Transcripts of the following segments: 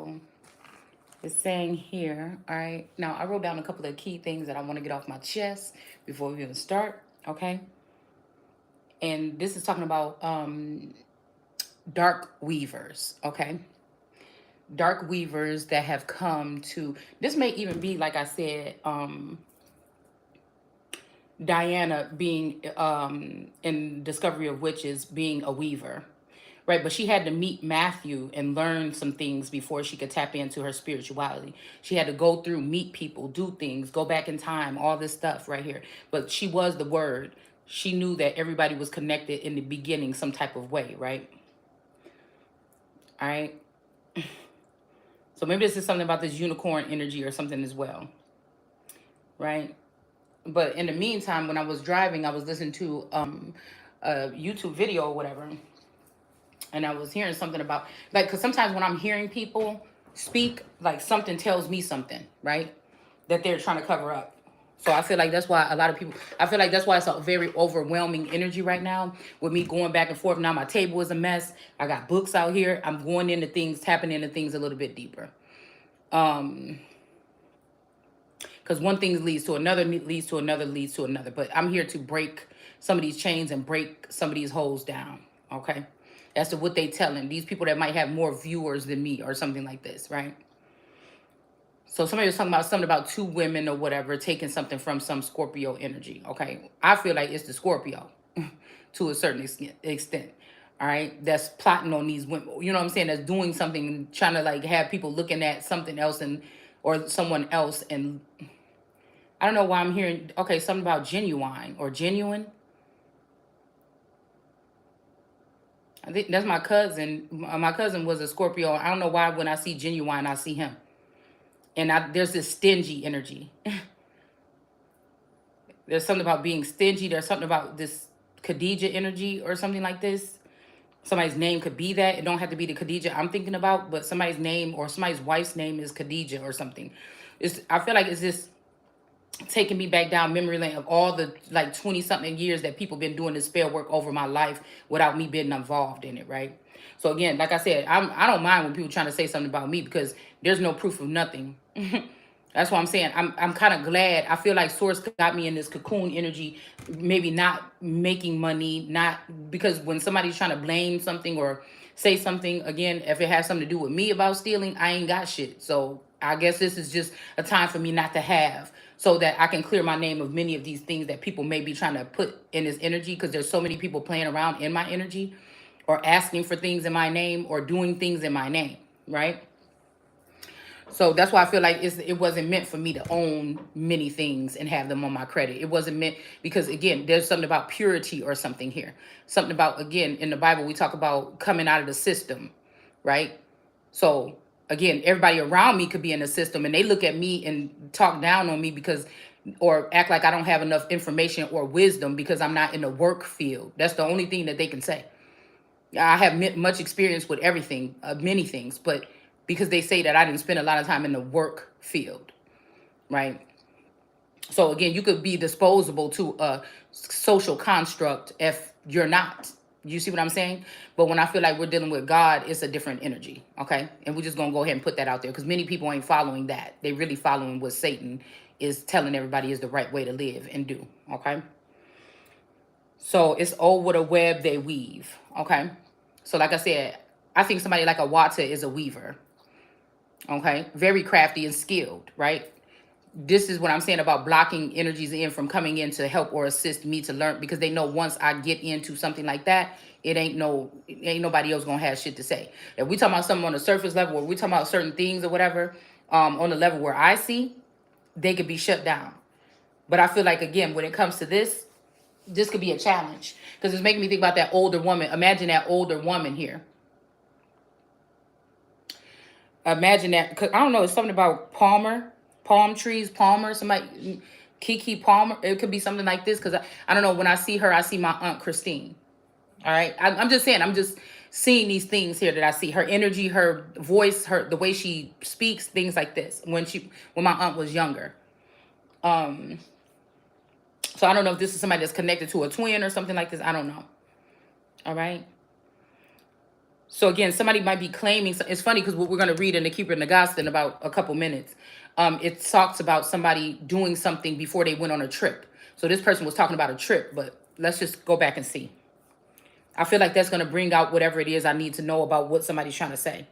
So it's saying here, all right. Now I wrote down a couple of key things that I want to get off my chest before we even start. Okay. And this is talking about dark weavers. Okay. Dark weavers that have come to, this may even be, like I said, Diana being in Discovery of Witches being a weaver, right? But she had to meet Matthew and learn some things before she could tap into her spirituality. She had to go through, meet people, do things, go back in time, all this stuff right here. But she was the word. She knew that everybody was connected in the beginning some type of way, right? All right. So maybe this is something about this unicorn energy or something as well, right? But in the meantime, when I was driving, I was listening to a YouTube video or whatever, and I was hearing something about, like, because sometimes when I'm hearing people speak, like, something tells me something, right, that they're trying to cover up. So I feel like that's why a lot of people, I feel like that's why it's a very overwhelming energy right now with me going back and forth. Now my table is a mess. I got books out here. I'm going into things, tapping into things a little bit deeper. Because one thing leads to another, leads to another, leads to another. But I'm here to break some of these chains and break some of these holes down. Okay. As to what they telling these people that might have more viewers than me or something like this, right? So somebody was talking about something about two women or whatever taking something from some Scorpio energy. Okay. I feel like it's the Scorpio to a certain extent. All right. That's plotting on these women. You know what I'm saying? That's doing something, trying to like have people looking at something else and or someone else. And I don't know why I'm hearing, okay, something about genuine or genuine. I think that's my cousin. My cousin was a Scorpio. I don't know why when I see genuine, I see him. And there's this stingy energy. There's something about being stingy. There's something about this Khadija energy or something like this. Somebody's name could be that. It don't have to be the Khadija I'm thinking about, but somebody's name or somebody's wife's name is Khadija or something. I feel like it's this taking me back down memory lane of all the like 20 something years that people been doing this spell work over my life without me being involved in it, right? So again, like I said, I don't mind when people trying to say something about me because there's no proof of nothing. That's why I'm saying I'm kind of glad. I feel like Source got me in this cocoon energy, maybe not making money, not because when somebody's trying to blame something or say something, again, if it has something to do with me about stealing, I ain't got shit. So I guess this is just a time for me not to have so that I can clear my name of many of these things that people may be trying to put in this energy because there's so many people playing around in my energy or asking for things in my name or doing things in my name, right? So that's why I feel like it wasn't meant for me to own many things and have them on my credit. It wasn't meant because, again, there's something about purity or something here. Something about, again, in the Bible, we talk about coming out of the system, right? So, again, everybody around me could be in the system and they look at me and talk down on me because, or act like I don't have enough information or wisdom because I'm not in the work field. That's the only thing that they can say. I have much experience with everything, many things, but because they say that I didn't spend a lot of time in the work field, right? So again, you could be disposable to a social construct if you're not. You see what I'm saying? But when I feel like we're dealing with God, it's a different energy, okay? And we're just gonna go ahead and put that out there because many people ain't following that. They really following what Satan is telling everybody is the right way to live and do, okay? So it's all with a web they weave, okay? So like I said, I think somebody like a Wata is a weaver, okay? Very crafty and skilled, right? This is what I'm saying about blocking energies in from coming in to help or assist me to learn because they know once I get into something like that, it ain't nobody else gonna have shit to say. If we talking about something on the surface level or we talking about certain things or whatever, on the level where I see, they could be shut down. But I feel like again, when it comes to this could be a challenge because it's making me think about that older woman. Imagine that older woman here. Imagine that. Cause I don't know. It's something about palm trees, Palmer, somebody, Kiki Palmer. It could be something like this. Cause I don't know. When I see her, I see my aunt Christine. All right. I'm just saying. I'm just seeing these things here that I see. Her energy, her voice, the way she speaks, things like this. When my aunt was younger. So I don't know if this is somebody that's connected to a twin or something like this. I don't know. All right. So again, somebody might be claiming. It's funny because what we're going to read in the Keeper and the Gospel in about a couple minutes, it talks about somebody doing something before they went on a trip. So this person was talking about a trip, but let's just go back and see. I feel like that's going to bring out whatever it is I need to know about what somebody's trying to say.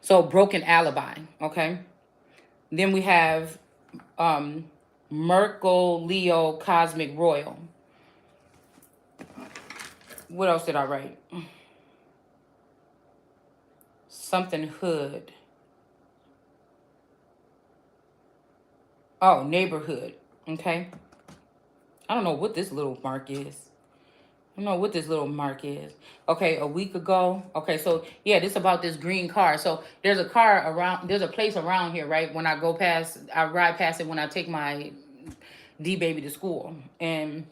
So broken alibi, okay? Then we have Merkel, Leo, Cosmic Royal. What else did I write? Something hood. Oh, neighborhood. Okay. I don't know what this little mark is. I don't know what this little mark is. Okay, a week ago. Okay, so yeah, this about this green car. So there's a car around, there's a place around here, right? When I go past, I ride past it when I take my D baby to school. And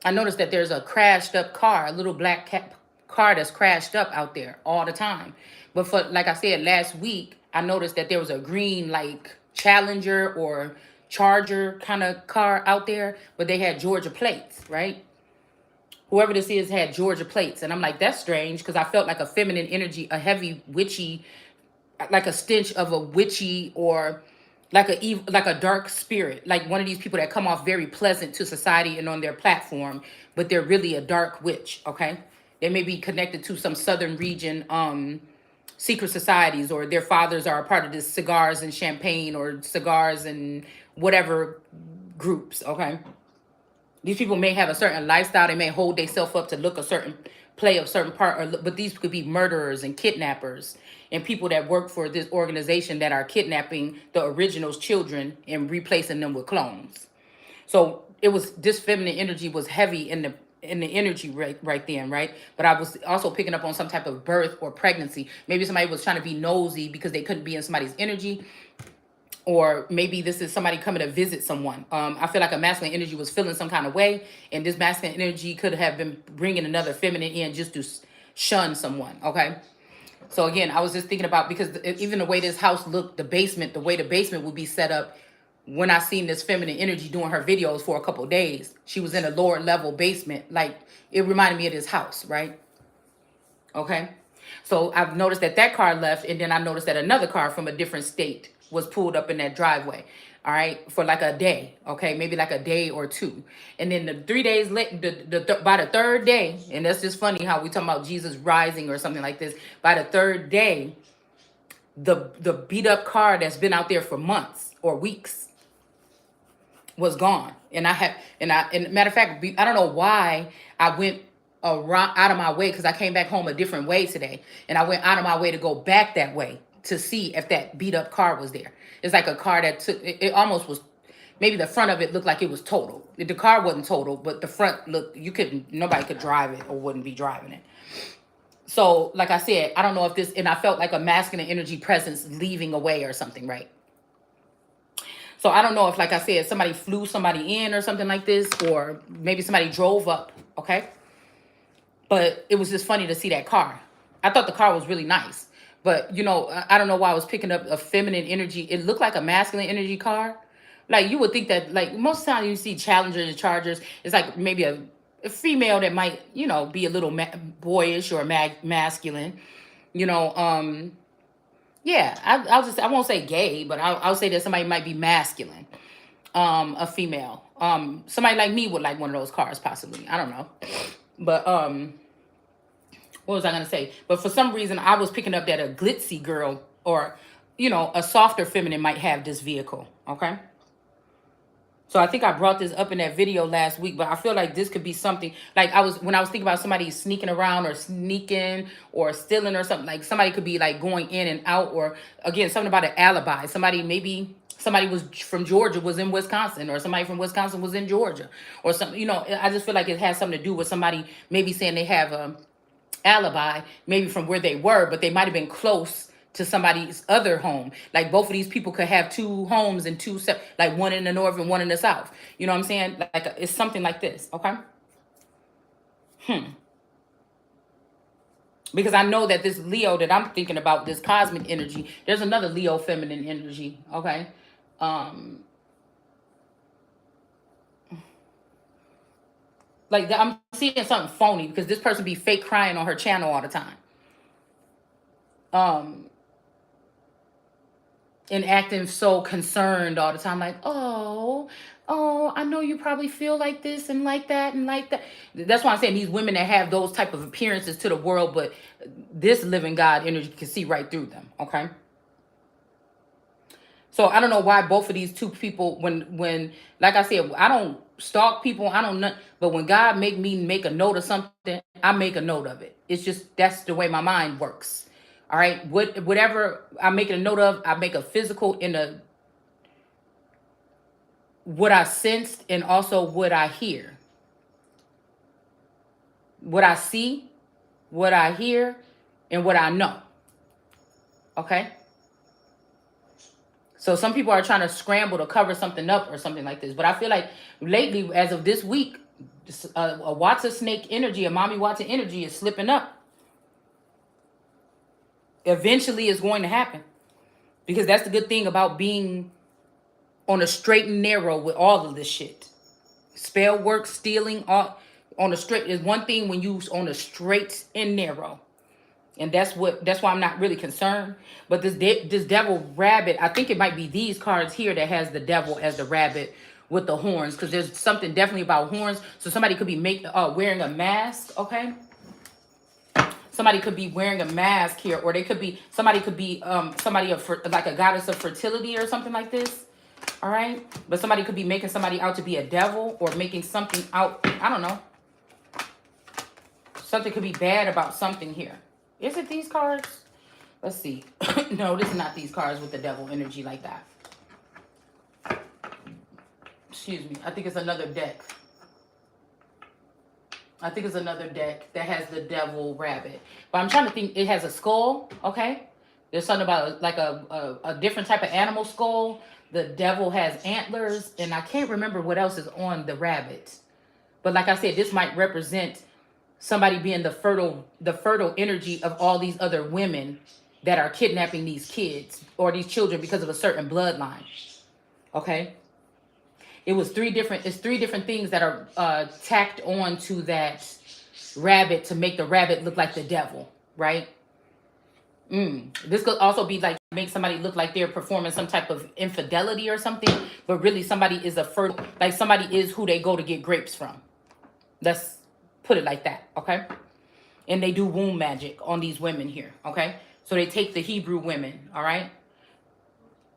I noticed that there's a crashed up car, a little black car that's crashed up out there all the time. But for, like I said, last week, I noticed that there was a green, like, Challenger or Charger kind of car out there, but they had Georgia plates, right? Whoever this is had Georgia plates. And I'm like, that's strange, because I felt like a feminine energy, a heavy witchy, like a stench of a witchy, or like a like a dark spirit, like one of these people that come off very pleasant to society and on their platform, but they're really a dark witch. Okay, they may be connected to some southern region secret societies, or their fathers are a part of this cigars and champagne or cigars and whatever groups. Okay, these people may have a certain lifestyle. They may hold themselves up to look a certain, play a certain part, but these could be murderers and kidnappers and people that work for this organization that are kidnapping the original's children and replacing them with clones. So it was, this feminine energy was heavy in the energy right then, right? But I was also picking up on some type of birth or pregnancy. Maybe somebody was trying to be nosy because they couldn't be in somebody's energy, or maybe this is somebody coming to visit someone. I feel like a masculine energy was feeling some kind of way, and this masculine energy could have been bringing another feminine in just to shun someone. Okay, so again, I was just thinking about, because even the way this house looked, the basement, the way the basement would be set up. When I seen this feminine energy doing her videos for a couple of days, she was in a lower level basement. Like, it reminded me of this house, right? Okay. So I've noticed that that car left, and then I noticed that another car from a different state was pulled up in that driveway. All right, for like a day, okay, maybe like a day or two, and then the 3 days later, by the third day, and that's just funny how we talking about Jesus rising or something like this. By the third day, the beat up car that's been out there for months or weeks was gone. And I had, and matter of fact, I don't know why I went around out of my way, because I came back home a different way today, and I went out of my way to go back that way to see if that beat up car was there. It's like a car that took it almost was, maybe the front of it looked like it was total. The car wasn't total, but the front looked, you couldn't, nobody could drive it or wouldn't be driving it. So like I said, I don't know if this, and I felt like a masculine energy presence leaving away or something, right? So I don't know if, like I said, somebody flew somebody in or something like this, or maybe somebody drove up, okay? But it was just funny to see that car. I thought the car was really nice. But, you know, I don't know why I was picking up a feminine energy. It looked like a masculine energy car. Like, you would think that, like, most of the time you see Challengers and Chargers, it's like maybe a female that might, you know, be a little boyish or masculine, you know. Yeah, I'll just, I won't say gay, but I'll say that somebody might be masculine, a female. Somebody like me would like one of those cars, possibly. I don't know. But what was I gonna say? But for some reason, I was picking up that a glitzy girl, or, you know, a softer feminine might have this vehicle. Okay. So I think I brought this up in that video last week, but I feel like this could be something, like when I was thinking about somebody sneaking around or sneaking or stealing or something, like somebody could be like going in and out, or again, something about an alibi. Somebody, maybe somebody was from Georgia was in Wisconsin, or somebody from Wisconsin was in Georgia, or something, you know. I just feel like it has something to do with somebody maybe saying they have a alibi, maybe from where they were, but they might have been close to somebody's other home. Like, both of these people could have two homes and two like one in the north and one in the south. You know what I'm saying? Like, it's something like this, okay? Because I know that this Leo that I'm thinking about, this cosmic energy, there's another Leo feminine energy, okay? Um, like I'm seeing something phony, because this person be fake crying on her channel all the time. um and acting so concerned all the time, like, oh, I know you probably feel like this and like that and like that. That's why I'm saying these women that have those type of appearances to the world, but this living God energy can see right through them. Okay. So I don't know why both of these two people, when like I said, I don't stalk people, I don't know, but when God make me make a note of something, I make a note of it. It's just that's the way my mind works. All right, whatever I'm making a note of, I make a physical in a what I sensed and also what I hear, what I see, what I hear, and what I know. Okay. So some people are trying to scramble to cover something up or something like this. But I feel like lately, as of this week, a Watson snake energy, a mommy Watson energy is slipping up. Eventually, it's going to happen. Because that's the good thing about being on a straight and narrow with all of this shit. Spell work, stealing, all on a straight is one thing when you on a straight and narrow. And that's why I'm not really concerned. But this devil rabbit, I think it might be these cards here that has the devil as the rabbit with the horns, because there's something definitely about horns. So somebody could be wearing a mask. Okay, somebody could be wearing a mask here, or they could be somebody like a goddess of fertility or something like this. All right, but somebody could be making somebody out to be a devil, or making something out, I don't know, something could be bad about something here. Is it these cards? Let's see. No, this is not these cards with the devil energy like that. Excuse me. I think it's another deck. I think it's another deck that has the devil rabbit. But I'm trying to think. It has a skull, okay? There's something about like a different type of animal skull. The devil has antlers. And I can't remember what else is on the rabbit. But like I said, this might represent somebody being the fertile energy of all these other women that are kidnapping these kids or these children because of a certain bloodline. Okay. It's three different things that are tacked on to that rabbit to make the rabbit look like the devil, right? This could also be like make somebody look like they're performing some type of infidelity or something, but really somebody is like somebody is who they go to get grapes from. Let's put it like that, okay? And they do womb magic on these women here, okay? So they take the Hebrew women, all right?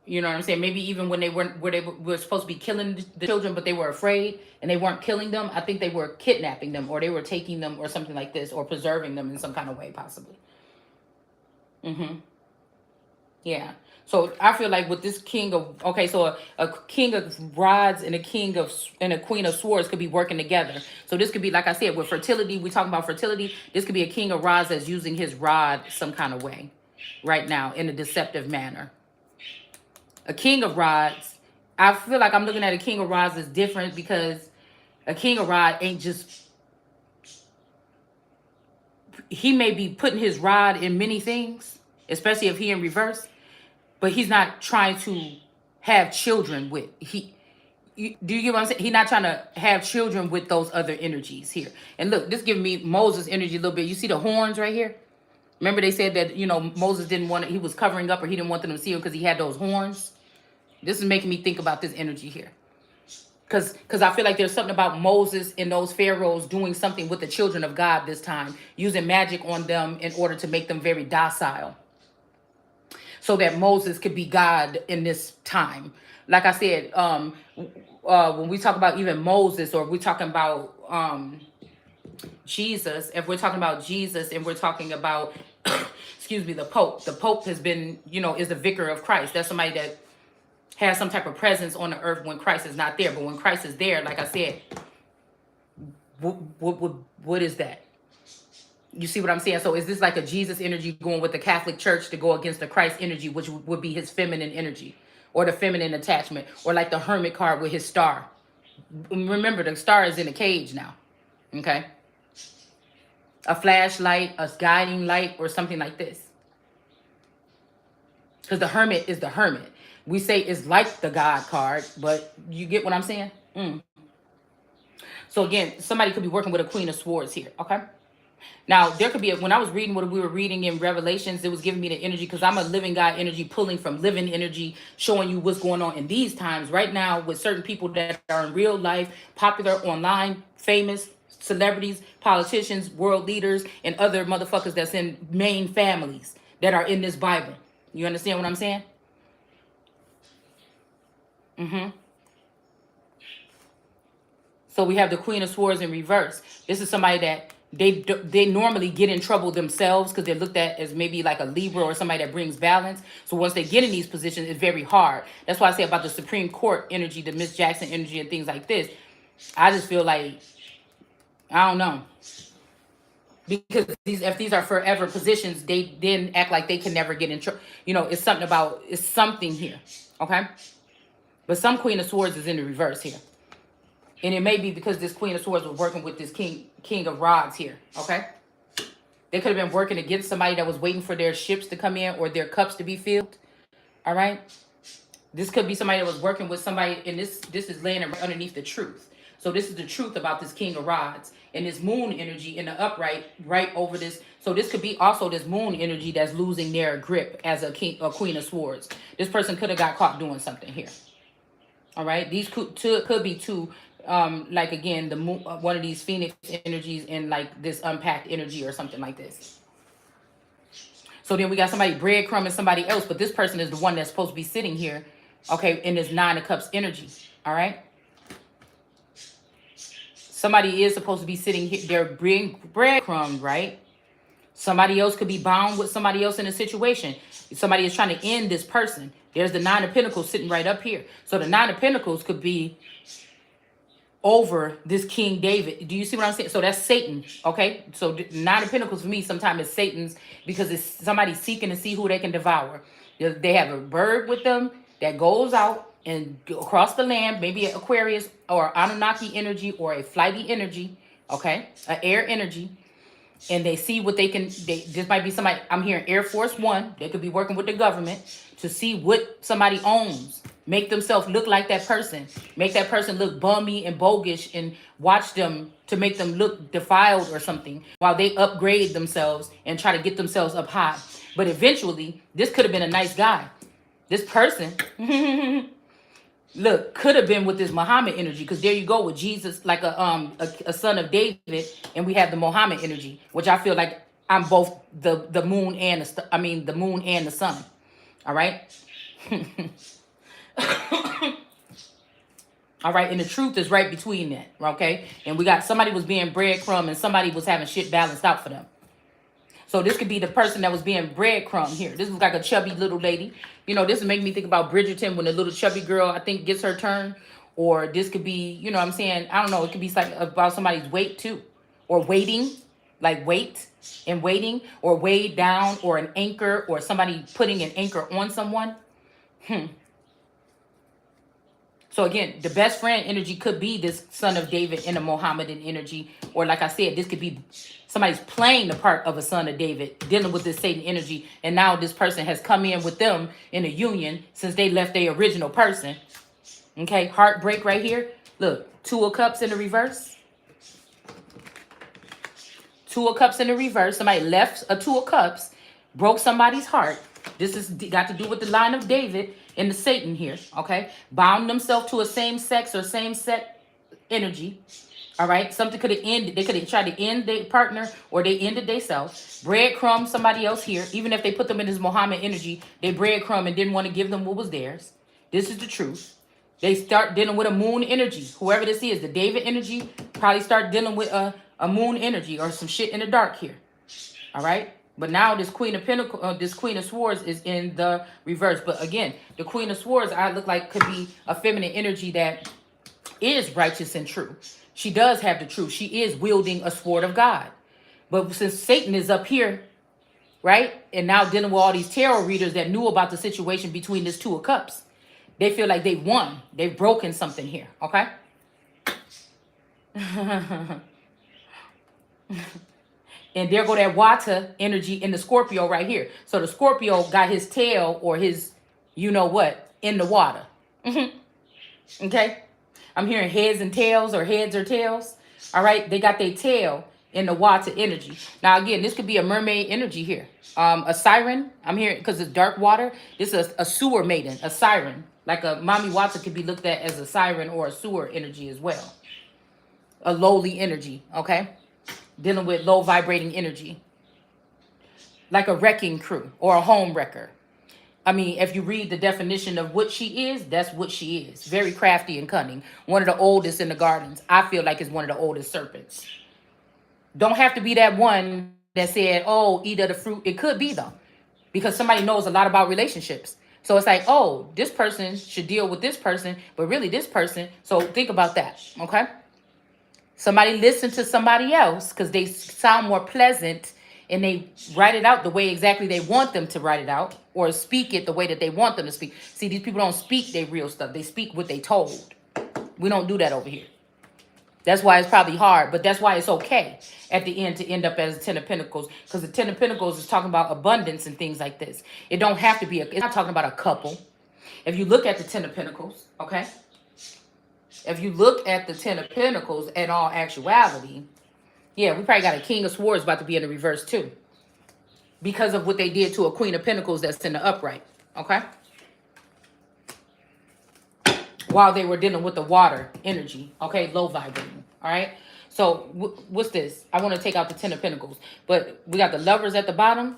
You know what I'm saying? Maybe even when they were supposed to be killing the children, but they were afraid and they weren't killing them. I think they were kidnapping them, or they were taking them or something like this, or preserving them in some kind of way, possibly. Yeah. So I feel like with this king of so a king of rods and a queen of swords could be working together. So this could be, like I said, with fertility. We talking about fertility. This could be a king of rods that's using his rod some kind of way, right now in a deceptive manner. A king of rods. I feel like I'm looking at a king of rods as different, because a king of rod ain't just. He may be putting his rod in many things, especially if he in reverse. But he's not trying to have children with do you get what I'm saying? He's not trying to have children with those other energies here. And look, this giving me Moses energy a little bit. You see the horns right here? Remember they said that, Moses didn't want it, he was covering up, or he didn't want them to see him because he had those horns. This is making me think about this energy here. Because I feel like there's something about Moses and those pharaohs doing something with the children of God this time, using magic on them in order to make them very docile, so that Moses could be God in this time. Like I said, when we talk about even Moses, or we're talking about Jesus, if we're talking about Jesus and we're talking about, excuse me, the Pope has been, is the vicar of Christ. That's somebody that has some type of presence on the earth when Christ is not there. But when Christ is there, like I said, what is that? You see what I'm saying? So is this like a Jesus energy going with the Catholic Church to go against the Christ energy, which would be his feminine energy, or the feminine attachment, or like the Hermit card with his star? Remember, the star is in a cage now, okay? A flashlight, a guiding light, or something like this. Because the Hermit is the Hermit. We say it's like the God card, but you get what I'm saying? So again, somebody could be working with a Queen of Swords here, okay? Now, there could be, when I was reading what we were reading in Revelations, it was giving me the energy because I'm a living God energy, pulling from living energy, showing you what's going on in these times right now with certain people that are in real life, popular online, famous, celebrities, politicians, world leaders, and other motherfuckers that's in main families that are in this Bible. You understand what I'm saying? Mm-hmm. So we have the Queen of Swords in reverse. This is somebody that they normally get in trouble themselves because they're looked at as maybe like a Libra or somebody that brings balance. So once they get in these positions, it's very hard. That's why I say about the Supreme Court energy, the Miss Jackson energy, and things like this. I just feel like, I don't know, because if these are forever positions, they then act like they can never get in trouble. You know, it's something here, okay? But some Queen of Swords is in the reverse here. And it may be because this Queen of Swords was working with this King of Rods here, okay? They could have been working against somebody that was waiting for their ships to come in or their cups to be filled, all right? This could be somebody that was working with somebody, and this is laying underneath the truth. So this is the truth about this King of Rods and this moon energy in the upright right over this. So this could be also this moon energy that's losing their grip as a Queen of Swords. This person could have got caught doing something here. All right, these could be two, like again, the one of these Phoenix energies and like this unpacked energy or something like this. So then we got somebody breadcrumb and somebody else, but this person is the one that's supposed to be sitting here, okay, in this Nine of Cups energy. All right, somebody is supposed to be sitting here. They're bring breadcrumbs, right? Somebody else could be bound with somebody else in a situation. Somebody is trying to end this person. There's the Nine of Pentacles sitting right up here. So the Nine of Pentacles could be over this King David. Do you see what I'm saying? So that's Satan, okay? So the Nine of Pentacles for me sometimes is Satan's because it's somebody seeking to see who they can devour. They have a bird with them that goes out and across the land, maybe an Aquarius or Anunnaki energy or a flighty energy, okay? An air energy. And they see what they can, this might be somebody, I'm hearing Air Force One, they could be working with the government to see what somebody owns, make themselves look like that person, make that person look bummy and bogus and watch them to make them look defiled or something while they upgrade themselves and try to get themselves up high. But eventually, this could have been a nice guy. This person, look, could have been with this Muhammad energy, because there you go with Jesus, like a son of David, and we have the Muhammad energy, which I feel like I'm both the moon and the moon and the sun. All right. All right, and the truth is right between that, okay? And we got somebody was being breadcrumb and somebody was having shit balanced out for them. So this could be the person that was being breadcrumb here. This was like a chubby little lady. You know, this would make me think about Bridgerton when the little chubby girl, I think, gets her turn. Or this could be, you know what I'm saying? I don't know. It could be like about somebody's weight too. Or waiting, like weight and waiting. Or weighed down, or an anchor, or somebody putting an anchor on someone. So again, the best friend energy could be this son of David in a Mohammedan energy. Or like I said, this could be somebody's playing the part of a son of David, dealing with this Satan energy. And now this person has come in with them in a union since they left their original person. Okay, heartbreak right here. Look, Two of Cups in the reverse. Two of Cups in the reverse. Somebody left a Two of Cups, broke somebody's heart. This has got to do with the line of David and the Satan here, okay? Bound themselves to a same-sex or same-sex energy, all right? Something could have ended. They could have tried to end their partner, or they ended themselves. Breadcrumb somebody else here. Even if they put them in this Muhammad energy, they breadcrumb and didn't want to give them what was theirs. This is the truth. They start dealing with a moon energy. Whoever this is, the David energy, probably start dealing with a moon energy or some shit in the dark here, all right? But now this Queen of Pentacles, this Queen of Swords is in the reverse. But again, the Queen of Swords, I look like could be a feminine energy that is righteous and true. She does have the truth. She is wielding a sword of God. But since Satan is up here, right, and now dealing with all these tarot readers that knew about the situation between this Two of Cups, they feel like they won. They've broken something here, okay? And there go that Wata energy in the Scorpio right here. So the Scorpio got his tail or his, you know what, in the water. Okay? I'm hearing heads and tails, or heads or tails. All right? They got their tail in the water energy. Now, again, this could be a mermaid energy here. A siren. I'm here because it's dark water. This is a sewer maiden, a siren. Like a Mommy Watson could be looked at as a siren or a sewer energy as well. A lowly energy, okay? Dealing with low vibrating energy. Like a wrecking crew or a home wrecker. I mean, if you read the definition of what she is, that's what she is. Very crafty and cunning. One of the oldest in the gardens. I feel like it's one of the oldest serpents. Don't have to be that one that said, oh, eat of the fruit. It could be, though, because somebody knows a lot about relationships. So it's like, oh, this person should deal with this person, but really this person. So think about that, okay? Somebody listen to somebody else because they sound more pleasant and they write it out the way exactly they want them to write it out, or speak it the way that they want them to speak. See, these people don't speak their real stuff. They speak what they told. We don't do that over here. That's why it's probably hard, but that's why it's okay at the end to end up as a 10 of Pentacles, because the 10 of Pentacles is talking about abundance and things like this. It don't have to be, it's not talking about a couple. If you look at the 10 of Pentacles, okay? If you look at the 10 of Pentacles in all actuality, yeah, we probably got a King of Swords about to be in the reverse too, because of what they did to a Queen of Pentacles that's in the upright, okay? While they were dealing with the water energy, okay, low vibrating, all right? So what's this? I want to take out the 10 of Pentacles, but we got the Lovers at the bottom,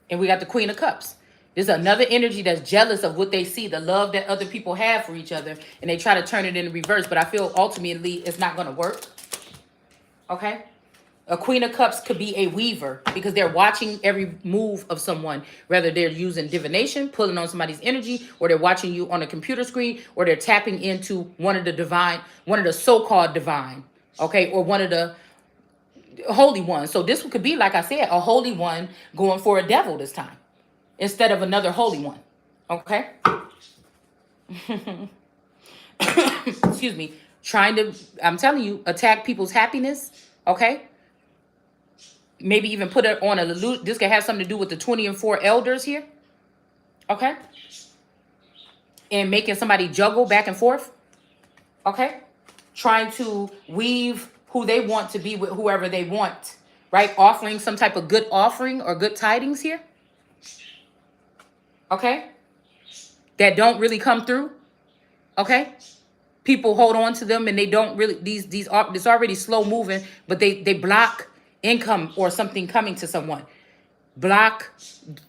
and we got the Queen of Cups. There's another energy that's jealous of what they see, the love that other people have for each other, and they try to turn it in reverse, but I feel ultimately it's not going to work, okay? A Queen of Cups could be a weaver because they're watching every move of someone, whether they're using divination, pulling on somebody's energy, or they're watching you on a computer screen, or they're tapping into one of the divine, one of the so-called divine, okay, or one of the holy ones. So this could be, like I said, a holy one going for a devil this time instead of another holy one, okay? Excuse me. Trying to, I'm telling you, attack people's happiness, okay? Maybe even put it on a, this could have something to do with the 20 and 4 elders here. Okay. And making somebody juggle back and forth. Okay. Trying to weave who they want to be with whoever they want. Right. Offering some type of good offering or good tidings here. Okay. That don't really come through. Okay. People hold on to them and they don't really, it's already slow moving, but they block income or something coming to someone. Block,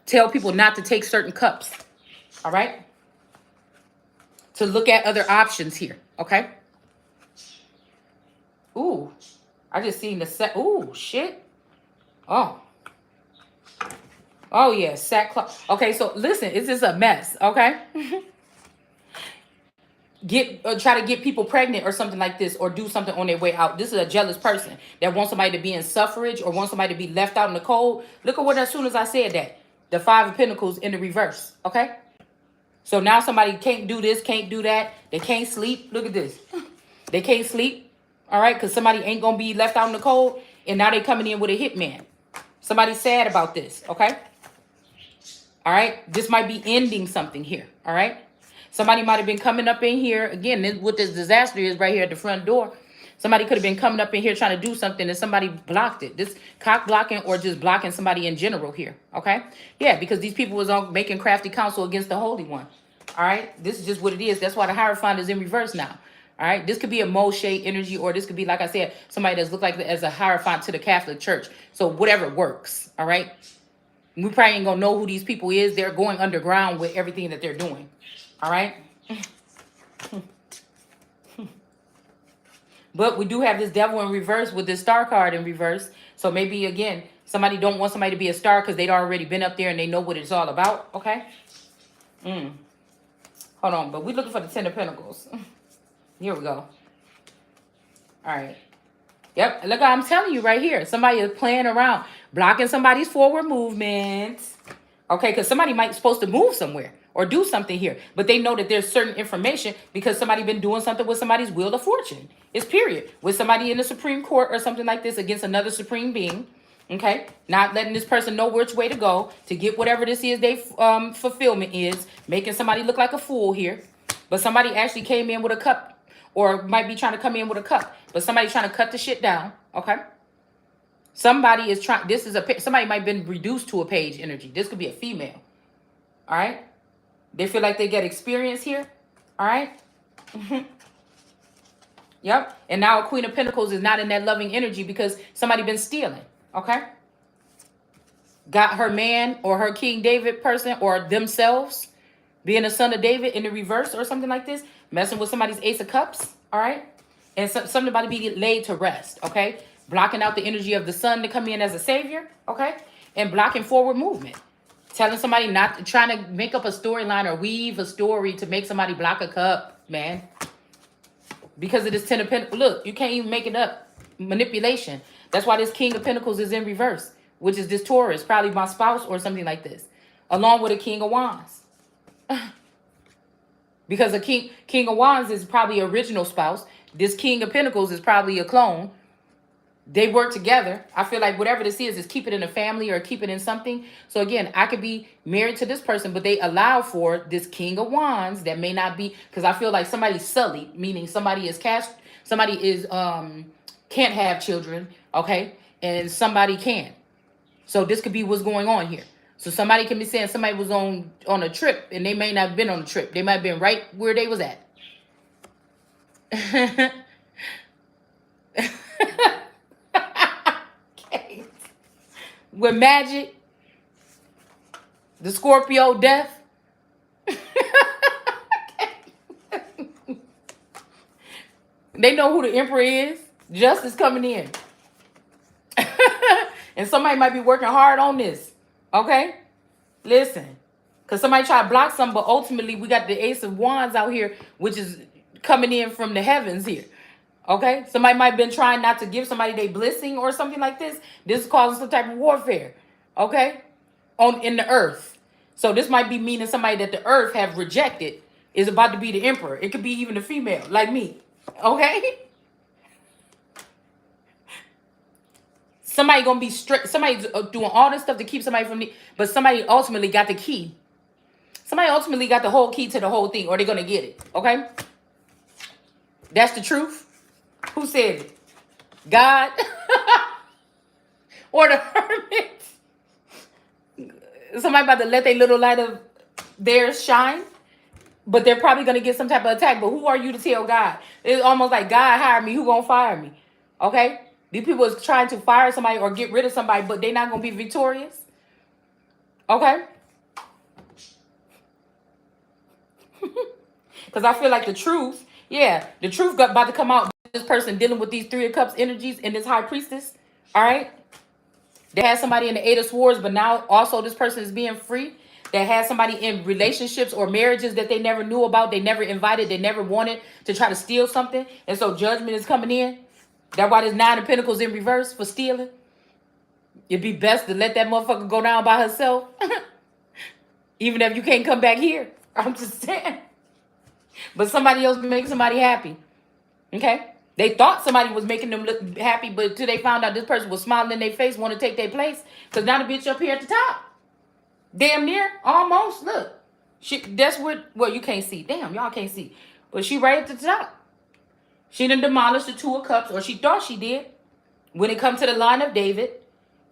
tell people not to take certain cups. All right? To look at other options here. Okay? Ooh. I just seen the set. Ooh, shit. Oh. Oh, yeah. Sackcloth. Okay, so listen, it's just a mess. Okay? Try to get people pregnant or something like this, or do something on their way out. This is a jealous person that wants somebody to be in suffrage or wants somebody to be left out in the cold. Look at what, as soon as I said that, the 5 of Pentacles in the reverse. Okay. So now somebody can't do this, can't do that. They can't sleep. Look at this. They can't sleep. All right. Because somebody ain't going to be left out in the cold. And now they coming in with a hitman. Somebody's sad about this. Okay. All right. This might be ending something here. All right. Somebody might have been coming up in here. Again, what this disaster is right here at the front door. Somebody could have been coming up in here trying to do something and somebody blocked it. This cock blocking or just blocking somebody in general here. Okay? Yeah, because these people was on making crafty counsel against the Holy One. All right? This is just what it is. That's why the Hierophant is in reverse now. All right? This could be a Moshe energy, or this could be, like I said, somebody that's looked like as a Hierophant to the Catholic Church. So whatever works. All right? We probably ain't going to know who these people is. They're going underground with everything that they're doing. All right. But we do have this devil in reverse with this star card in reverse. So maybe, again, somebody don't want somebody to be a star because they'd already been up there and they know what it's all about. Okay. Hold on. But we're looking for the 10 of Pentacles. Here we go. All right. Yep. Look, I'm telling you right here. Somebody is playing around, blocking somebody's forward movement. Okay. Because somebody might be supposed to move somewhere or do something here, but they know that there's certain information because somebody been doing something with somebody's Wheel of Fortune. It's period. With somebody in the Supreme Court or something like this against another supreme being. Okay. Not letting this person know which way to go to get whatever this is they fulfillment is. Making somebody look like a fool here. But somebody actually came in with a cup, or might be trying to come in with a cup, but somebody trying to cut the shit down. Okay. Somebody is trying. This is somebody might have been reduced to a page energy. This could be a female. All right. They feel like they get experience here. All right. Yep. And now a Queen of Pentacles is not in that loving energy because somebody been stealing. Okay. Got her man or her King David person or themselves being a son of David in the reverse or something like this. Messing with somebody's Ace of Cups. All right. And something about to be laid to rest. Okay. Blocking out the energy of the sun to come in as a savior. Okay. And blocking forward movement. Telling somebody not trying to make up a storyline or weave a story to make somebody block a cup, man. Because of this 10 of Pentacles. Look, you can't even make it up. Manipulation. That's why this King of Pentacles is in reverse, which is this Taurus, probably my spouse or something like this, along with a King of Wands. Because a King of Wands is probably original spouse. This King of Pentacles is probably a clone. They work together. I feel like whatever this is keep it in a family or keep it in something. So again, I could be married to this person, but they allow for this King of Wands that may not be, because I feel like somebody's sullied, meaning somebody is somebody is can't have children, okay? And somebody can. So this could be what's going on here. So somebody can be saying somebody was on a trip and they may not have been on a trip. They might have been right where they was at. With Magic, the Scorpio death. They know who the Emperor is. Justice coming in. And somebody might be working hard on this. Okay? Listen. Because somebody try to block something, but ultimately we got the Ace of Wands out here, which is coming in from the heavens here. Okay? Somebody might have been trying not to give somebody their blessing or something like this. This is causing some type of warfare. Okay? In the earth. So this might be meaning somebody that the earth have rejected is about to be the Emperor. It could be even a female, like me. Okay? Somebody gonna be straight. Somebody's doing all this stuff to keep somebody from but somebody ultimately got the key. Somebody ultimately got the whole key to the whole thing, or they're gonna get it. Okay? That's the truth. Who said it? God? Or the Hermit? Somebody about to let their little light of theirs shine, but they're probably going to get some type of attack. But who are you to tell God? It's almost like God hired me. Who going to fire me? Okay? These people is trying to fire somebody or get rid of somebody, but they're not going to be victorious. Okay? Because I feel like the truth, the truth got about to come out. This person dealing with these 3 of Cups energies and this High Priestess. All right? They had somebody in the 8 of Swords, but now also this person is being free. That has somebody in relationships or marriages that they never knew about. They never invited. They never wanted to try to steal something. And so judgment is coming in. That's why there's 9 of Pentacles in reverse for stealing. It'd be best to let that motherfucker go down by herself. Even if you can't come back here. I'm just saying. But somebody else make somebody happy. Okay? They thought somebody was making them look happy, but until they found out this person was smiling in their face, want to take their place. Because now the bitch up here at the top. Damn near, almost, look. That's what, well, you can't see. Damn, y'all can't see. But she right at the top. She done demolished the 2 of Cups, or she thought she did, when it comes to the line of David,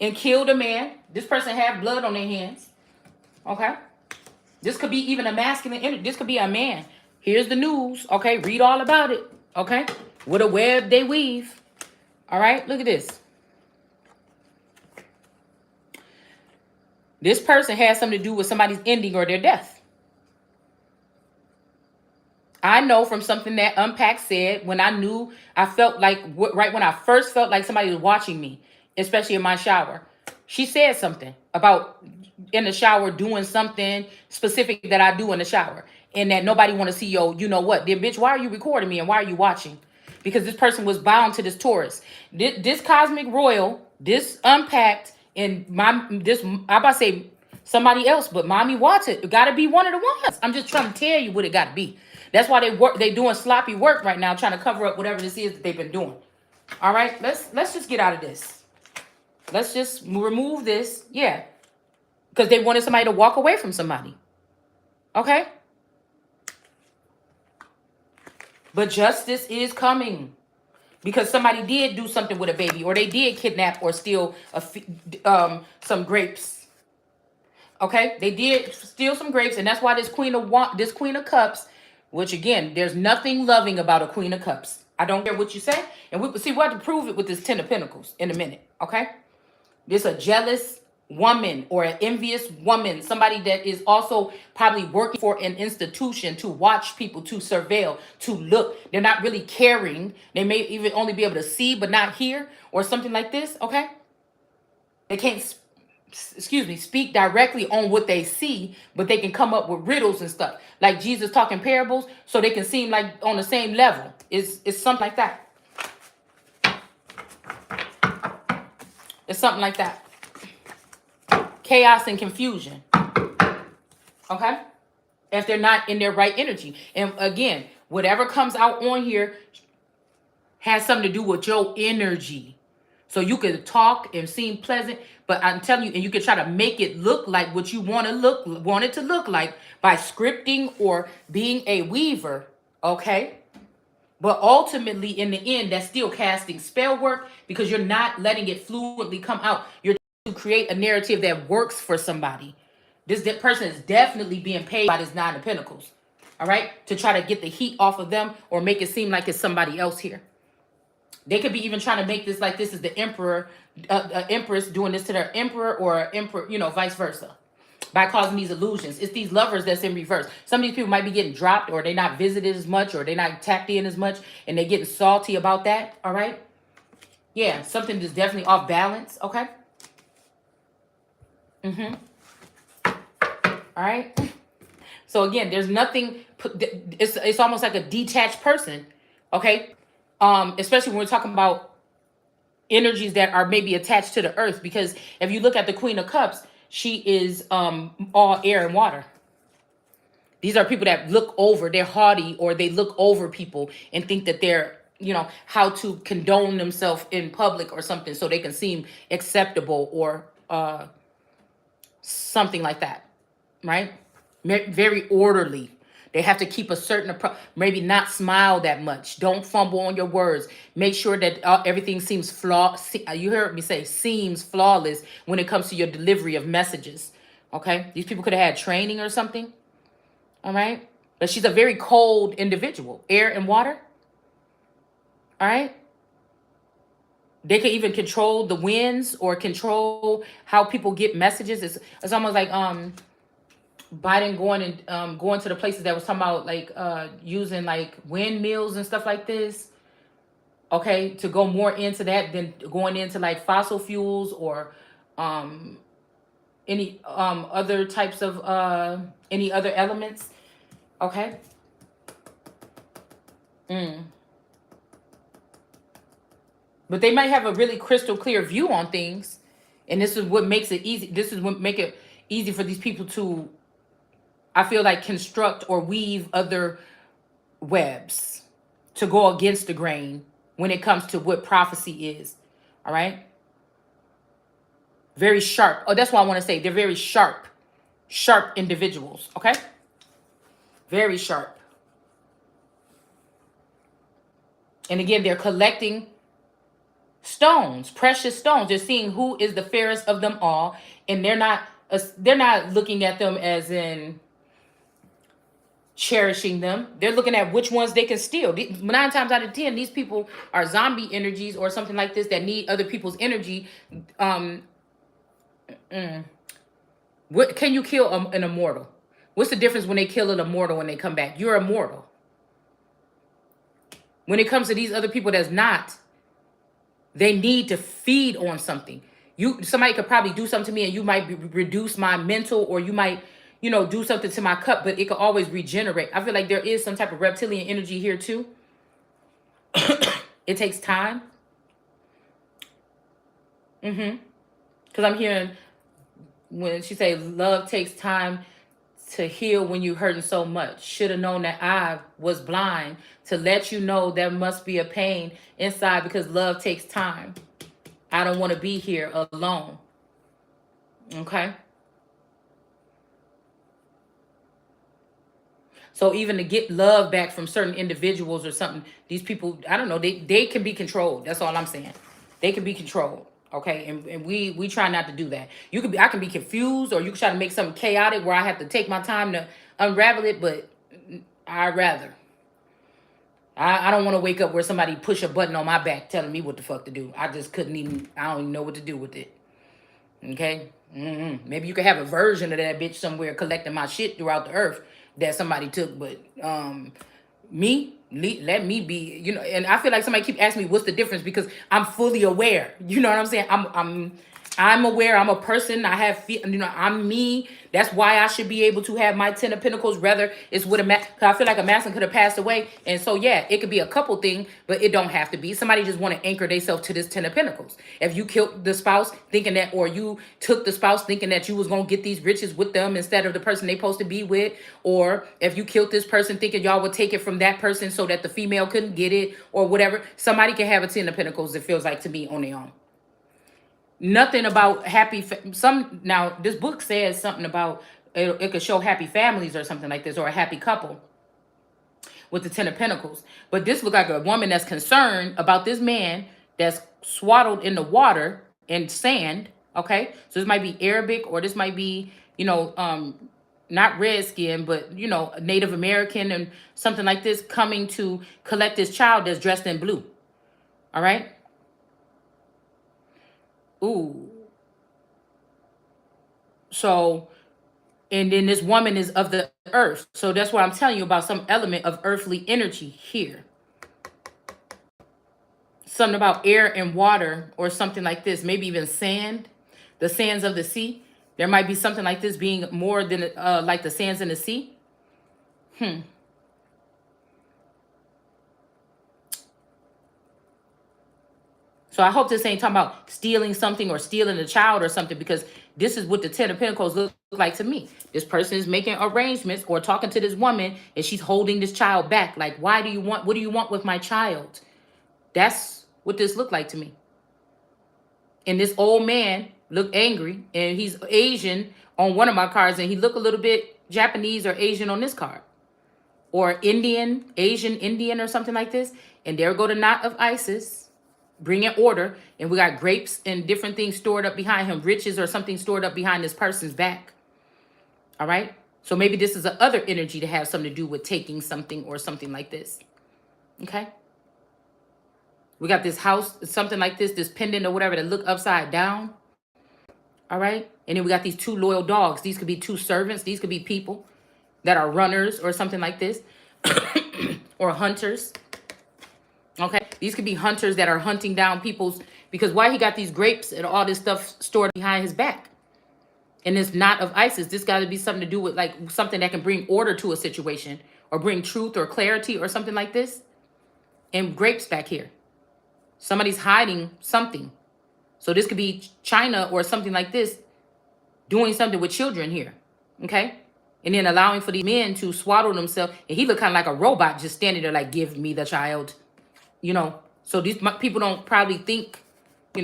and killed a man. This person had blood on their hands. Okay? This could be even a masculine energy. This could be a man. Here's the news. Okay? Read all about it. Okay? With a web they weave. All right? Look at this. This person has something to do with somebody's ending or their death. I know from something that Unpack said when I felt like, right when I first felt like somebody was watching me, especially in my shower. She said something about in the shower doing something specific that I do in the shower. And that nobody want to see you know what. Then, bitch, why are you recording me and why are you watching? Because this person was bound to this Taurus. This Cosmic Royal, this Unpacked, and I'm about to say somebody else, but Mommy Watson, it got to be one of the ones. I'm just trying to tell you what it got to be. That's why they doing sloppy work right now, trying to cover up whatever this is that they've been doing. All right, let's just get out of this. Let's just remove this, because they wanted somebody to walk away from somebody. Okay, but justice is coming. because somebody did do something with a baby, or they did kidnap or steal some grapes. Okay, they did steal some grapes, and that's why this Queen of Cups, which again, there's nothing loving about a Queen of Cups. I don't care what you say, and we see, we'll have to prove it with this Ten of Pentacles in a minute. Okay, this a jealous woman or an envious woman, somebody that is also probably working for an institution to watch people, to surveil, to look. They're not really caring. They may even only be able to see but not hear, or something like this. Okay, they can't speak directly on what they see, but they can come up with riddles and stuff like Jesus talking parables, so they can seem like on the same level. It's something like that. It's something like that. Chaos and confusion. Okay, if they're not in their right energy. And again, whatever comes out on here has something to do with your energy. So you could talk and seem pleasant, but I'm telling you, and you can try to make it look like what you want it to look like by scripting or being a weaver, okay? But ultimately, in the end, that's still casting spell work, because you're not letting it fluently come out. You're trying to create a narrative that works for somebody. That person is definitely being paid by this Nine of Pentacles, all right? To try to get the heat off of them or make it seem like it's somebody else here. They could be even trying to make this like this is the emperor, empress doing this to their emperor, or emperor, vice versa, by causing these illusions. It's these lovers that's in reverse. Some of these people might be getting dropped, or they're not visited as much, or they're not tapped in as much, and they're getting salty about that, all right? Yeah, something that's definitely off balance, okay? All right? So again, there's nothing, it's almost like a detached person, okay? Especially when we're talking about energies that are maybe attached to the earth, because if you look at the Queen of Cups, she is all air and water. These are people that look over, they're haughty, or they look over people and think that they're, how to condone themselves in public or something so they can seem acceptable, or something like that, right? Very orderly. They have to keep a certain maybe not smile that much. Don't fumble on your words. Make sure that everything seems you heard me say seems flawless when it comes to your delivery of messages. Okay, these people could have had training or something. All right, but she's a very cold individual. Air and water. All right. They can even control the winds or control how people get messages. It's almost like Biden going to the places that was talking about like using like windmills and stuff like this. Okay, to go more into that than going into like fossil fuels or any other types of any other elements. Okay. But they might have a really crystal clear view on things, and this is what makes it easy. This is what make it easy for these people to, I feel like, construct or weave other webs to go against the grain when it comes to what prophecy is. All right. Very sharp. Oh, that's what I want to say. They're very sharp individuals. Okay. Very sharp. And again, they're collecting stones, precious stones. They're seeing who is the fairest of them all, and they're not looking at them as in cherishing them. They're looking at which ones they can steal. 9 times out of 10, these people are zombie energies or something like this that need other people's energy. What can you kill an immortal? What's the difference when they kill an immortal when they come back? You're immortal. When it comes to these other people that's not, they need to feed on something. Somebody could probably do something to me, and you might reduce my mental, or you might, do something to my cup, but it could always regenerate. I feel like there is some type of reptilian energy here too. It takes time. Because I'm hearing when she say love takes time to heal when you hurting so much. Should have known that I was blind to let you know there must be a pain inside, because love takes time. I don't want to be here alone. Okay. So even to get love back from certain individuals or something, these people, I don't know, they can be controlled. That's all I'm saying. They can be controlled. Okay. And we try not to do that. You could be, I can be confused, or you can try to make something chaotic where I have to take my time to unravel it, but I'd rather. I don't want to wake up where somebody push a button on my back telling me what the fuck to do. I just couldn't even, I don't even know what to do with it. Okay? Maybe you could have a version of that bitch somewhere collecting my shit throughout the earth that somebody took, but let me be, and I feel like somebody keep asking me what's the difference, because I'm fully aware. You know what I'm saying? I'm aware. I'm a person. I have, I'm me. That's why I should be able to have my 10 of Pentacles, whether it's with cause I feel like a masculine could have passed away. And so, yeah, it could be a couple thing, but it don't have to be. Somebody just want to anchor themselves to this 10 of Pentacles. If you killed the spouse thinking that, or you took the spouse thinking that you was going to get these riches with them instead of the person they supposed to be with, or if you killed this person thinking y'all would take it from that person so that the female couldn't get it, or whatever, somebody can have a 10 of Pentacles, it feels like to me, on their own. Nothing about now this book says something about it could show happy families or something like this, or a happy couple with the 10 of Pentacles. But this look like a woman that's concerned about this man that's swaddled in the water and sand. Okay, so this might be Arabic, or this might be, not redskin, but Native American and something like this, coming to collect this child that's dressed in blue. All right. Ooh. So, and then this woman is of the earth. So that's what I'm telling you about, some element of earthly energy here. Something about air and water or something like this. Maybe even sand, the sands of the sea. There might be something like this being more than like the sands in the sea. So I hope this ain't talking about stealing something or stealing a child or something, because this is what the 10 of Pentacles look like to me. This person is making arrangements or talking to this woman, and she's holding this child back. Like, what do you want with my child? That's what this looked like to me. And this old man looked angry, and he's Asian on one of my cards, and he looked a little bit Japanese or Asian on this card. Or Indian, Asian, Indian, or something like this. And there go the knot of Isis. Bring in order, and we got grapes and different things stored up behind him, riches or something stored up behind this person's back. All right, so maybe this is a other energy to have something to do with taking something or something like this. Okay, we got this house, something like this pendant or whatever that look upside down. All right, and then we got these two loyal dogs. These could be two servants. These could be people that are runners or something like this, or hunters. Okay, these could be hunters that are hunting down people's, because why he got these grapes and all this stuff stored behind his back? And this knot of Isis, this got to be something to do with like something that can bring order to a situation, or bring truth or clarity or something like this. And grapes back here. Somebody's hiding something. So this could be China or something like this, doing something with children here. Okay, and then allowing for these men to swaddle themselves. And he looked kind of like a robot, just standing there like, give me the child. So these people don't probably think, I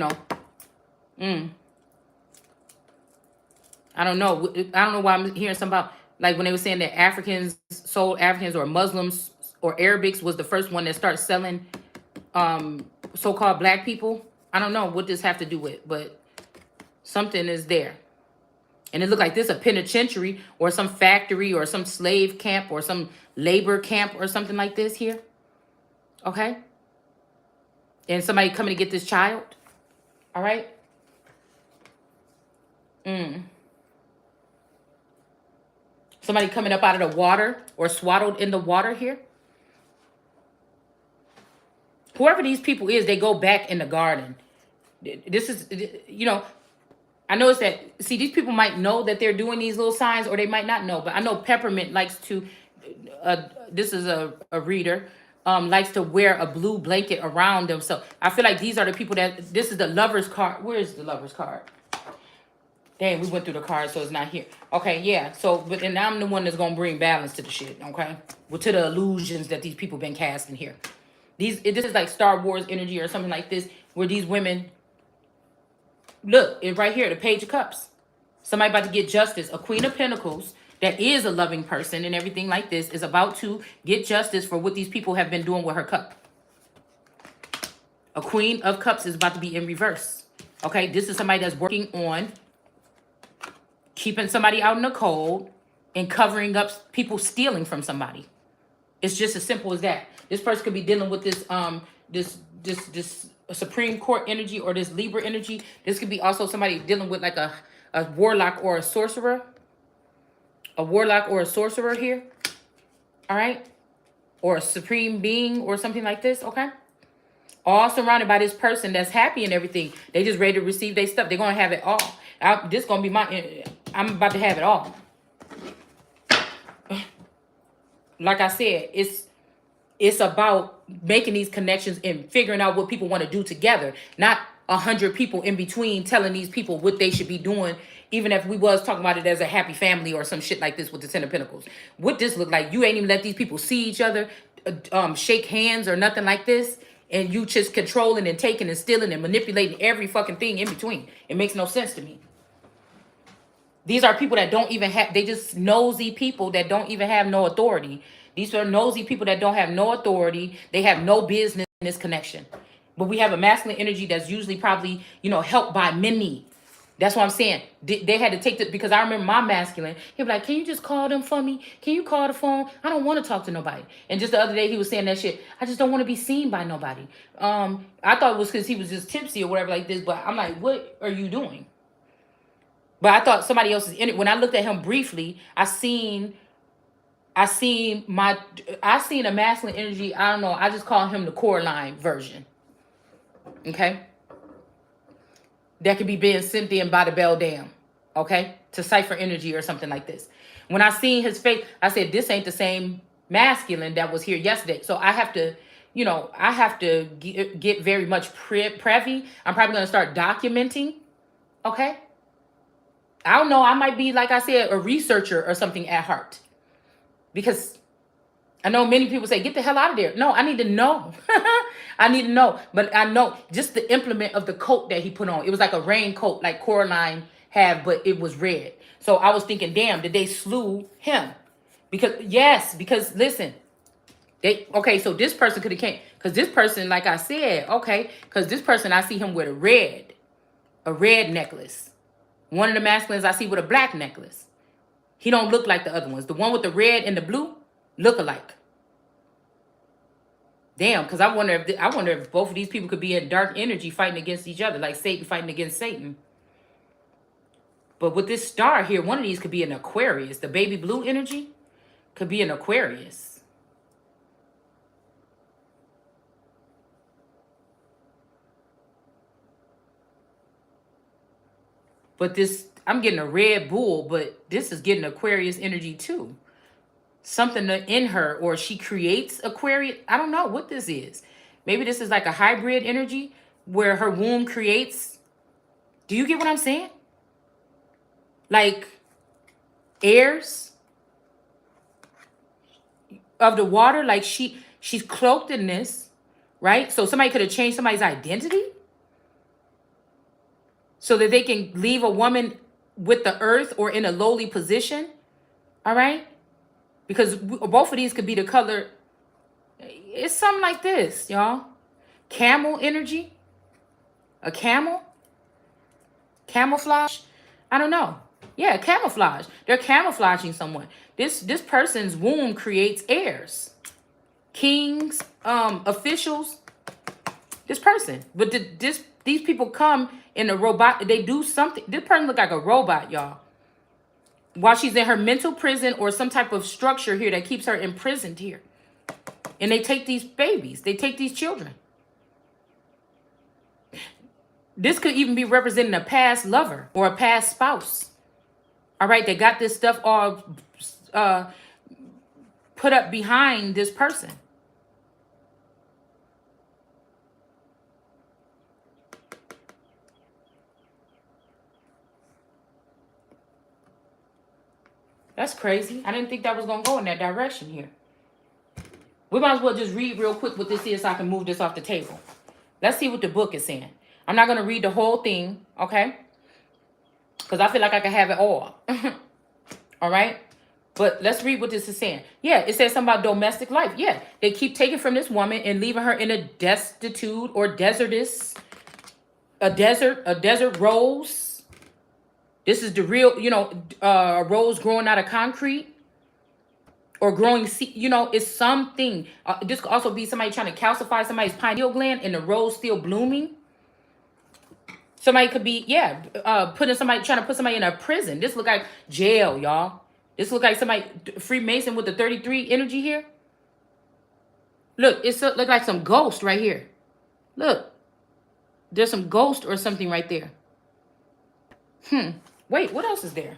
don't know. I don't know why I'm hearing something about, like when they were saying that Africans sold Africans, or Muslims or Arabics was the first one that started selling so-called black people. I don't know what this have to do with, but something is there. And it looked like this a penitentiary or some factory or some slave camp or some labor camp or something like this here. Okay. And somebody coming to get this child. All right. Somebody coming up out of the water or swaddled in the water here. Whoever these people is, they go back in the garden. This is, I noticed that, see, these people might know that they're doing these little signs, or they might not know. But I know Peppermint likes to, this is a reader, likes to wear a blue blanket around them. So I feel like these are the people that, this is the Lover's card. Where's the Lover's card? Dang, we went through the card, so it's not here. Okay, yeah. So, but then I'm the one that's going to bring balance to the shit, okay? Well, to the illusions that these people been casting here. This is like Star Wars energy or something like this, where these women, look, it's right here, the Page of Cups. Somebody about to get justice. A Queen of Pentacles, that is a loving person and everything like this, is about to get justice for what these people have been doing with her cup. A Queen of Cups is about to be in reverse. Okay, this is somebody that's working on keeping somebody out in the cold and covering up people stealing from somebody. It's just as simple as that. This person could be dealing with this this Supreme Court energy or this Libra energy. This could be also somebody dealing with like a warlock or a sorcerer. A warlock or a sorcerer here. All right? Or a supreme being or something like this, okay? All surrounded by this person that's happy and everything. They just ready to receive their stuff. They're going to have it all. This going to be my... I'm about to have it all. Like I said, it's about making these connections and figuring out what people want to do together. Not 100 people in between telling these people what they should be doing, even if we was talking about it as a happy family or some shit like this with the Ten of Pentacles. What this look like? You ain't even let these people see each other, shake hands or nothing like this. And you just controlling and taking and stealing and manipulating every fucking thing in between. It makes no sense to me. These are people that don't even have, they just nosy people that don't even have no authority. These are nosy people that don't have no authority. They have no business in this connection. But we have a masculine energy that's usually probably, you know, helped by many. That's what I'm saying. They had to take this because I remember my masculine. He'd be like, can you just call them for me? Can you call the phone? I don't want to talk to nobody. And just the other day he was saying that shit. I just don't want to be seen by nobody. I thought it was because he was just tipsy or whatever like this. But I'm like, what are you doing? But I thought somebody else is in it. When I looked at him briefly, I seen a masculine energy. I don't know. I just call him the Coraline version. Okay. That could be being sent in by the Bell Dam. Okay. To cipher energy or something like this. When I seen his face, I said, this ain't the same masculine that was here yesterday. So I have to, you know, get very much privy. I'm probably going to start documenting. Okay. I don't know. I might be, like I said, a researcher or something at heart. Because I know many people say, get the hell out of there. No, I need to know. I need to know. But I know just the implement of the coat that he put on. It was like a raincoat like Coraline had, but it was red. So I was thinking, damn, did they slew him? Because listen, so this person could have came. Because this person, like I said, because this person, I see him with a red necklace. One of the masculines I see with a black necklace. He don't look like the other ones. The one with the red and the blue look alike. Damn, because I wonder if both of these people could be in dark energy fighting against each other, like Satan fighting against Satan. But with this star here, one of these could be an Aquarius. The baby blue energy could be an Aquarius. But this, I'm getting a red bull, but this is getting Aquarius energy too. Something in her, or she creates Aquarius. I don't know what this is. Maybe this is like a hybrid energy where her womb creates. Do you get what I'm saying? Like heirs of the water. Like she's cloaked in this, right? So somebody could have changed somebody's identity so that they can leave a woman with the earth or in a lowly position. All right? Because both of these could be the color. It's something like this, y'all. Camel energy. A camel. Camouflage. I don't know. Yeah, camouflage. They're camouflaging someone. This person's womb creates heirs. Kings, officials. This person. But these people come in a robot. They do something. This person look like a robot, y'all. While she's in her mental prison or some type of structure here that keeps her imprisoned here. And they take these babies. They take these children. This could even be representing a past lover or a past spouse. All right, they got this stuff all put up behind this person. That's crazy. I didn't think that was going to go in that direction here. We might as well just read real quick what this is so I can move this off the table. Let's see what the book is saying. I'm not going to read the whole thing, okay? Because I feel like I can have it all. All right? But let's read what this is saying. Yeah, it says something about domestic life. Yeah, they keep taking from this woman and leaving her in a destitute or desertous, a desert rose. This is the real, a rose growing out of concrete or growing seed. It's something. This could also be somebody trying to calcify somebody's pineal gland and the rose still blooming. Somebody could be, trying to put somebody in a prison. This look like jail, y'all. This look like somebody, Freemason with the 33 energy here. Look, look like some ghost right here. Look, there's some ghost or something right there. Wait, what else is there?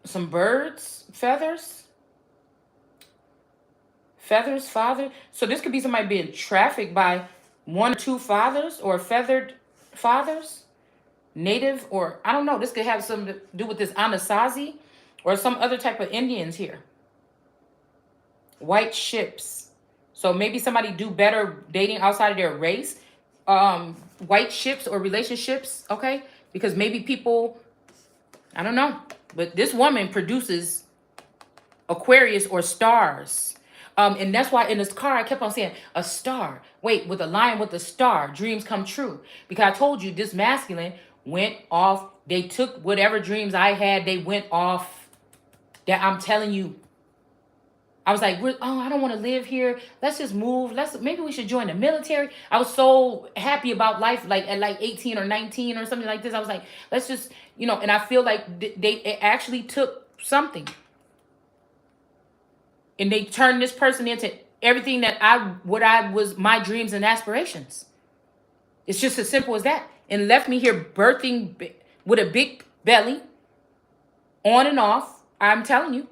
Some birds, feathers. Feathers, father. So this could be somebody being trafficked by one or two fathers or feathered fathers. Native, or I don't know. This could have something to do with this Anasazi or some other type of Indians here. White ships. So maybe somebody do better dating outside of their race. White ships or relationships, okay? Because maybe people, I don't know. But this woman produces Aquarius or stars. And that's why in this car, I kept on saying a star. Wait, with a lion with a star, dreams come true. Because I told you this masculine went off. They took whatever dreams I had. They went off. That I'm telling you. I was like, I don't want to live here. Let's just move. Maybe we should join the military. I was so happy about life, like at like 18 or 19 or something like this. I was like, let's just, and I feel like it actually took something. And they turned this person into everything that was my dreams and aspirations. It's just as simple as that. And left me here birthing with a big belly, on and off. I'm telling you,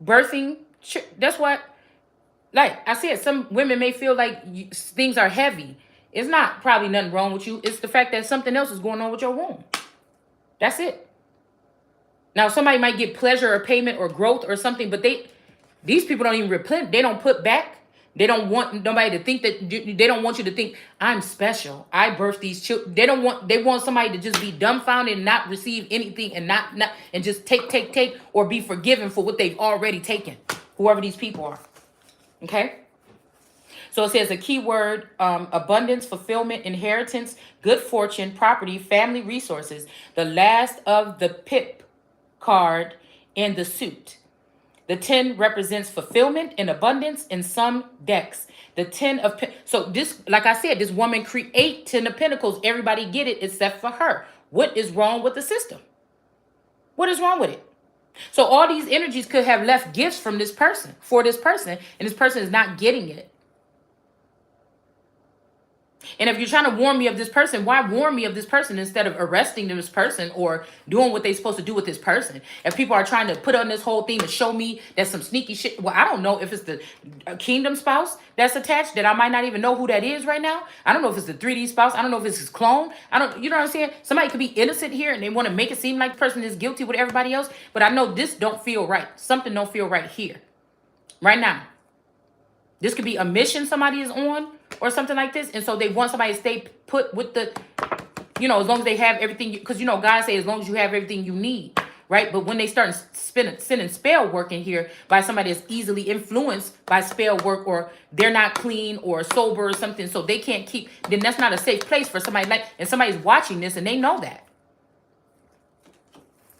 birthing. That's what, like I said, some women may feel like things are heavy. It's not probably nothing wrong with you. It's the fact that something else is going on with your womb. That's it. Now, somebody might get pleasure or payment or growth or something, but these people don't even repent. They don't put back. They don't want nobody to think that, they don't want you to think, I'm special. I birthed these children. They want somebody to just be dumbfounded and not receive anything and not and just take or be forgiven for what they've already taken. Whoever these people are. Okay? So it says a keyword, abundance, fulfillment, inheritance, good fortune, property, family resources. The last of the pip card in the suit. The 10 represents fulfillment and abundance in some decks. The 10 of... So this, like I said, this woman create 10 of pentacles. Everybody get it except for her. What is wrong with the system? What is wrong with it? So all these energies could have left gifts from this person, for this person, and this person is not getting it. And if you're trying to warn me of this person, why warn me of this person instead of arresting this person or doing what they're supposed to do with this person? If people are trying to put on this whole thing to show me that some sneaky shit, well, I don't know if it's the kingdom spouse that's attached that I might not even know who that is right now. I don't know if it's the 3D spouse. I don't know if it's his clone. You know what I'm saying? Somebody could be innocent here and they want to make it seem like the person is guilty with everybody else. But I know this don't feel right. Something don't feel right here, right now. This could be a mission somebody is on or something like this. And so they want somebody to stay put with the, as long as they have everything. Because, God say as long as you have everything you need, right? But when they start sending spell work in here by somebody that's easily influenced by spell work, or they're not clean or sober or something, so they can't keep, then that's not a safe place for somebody and somebody's watching this and they know that.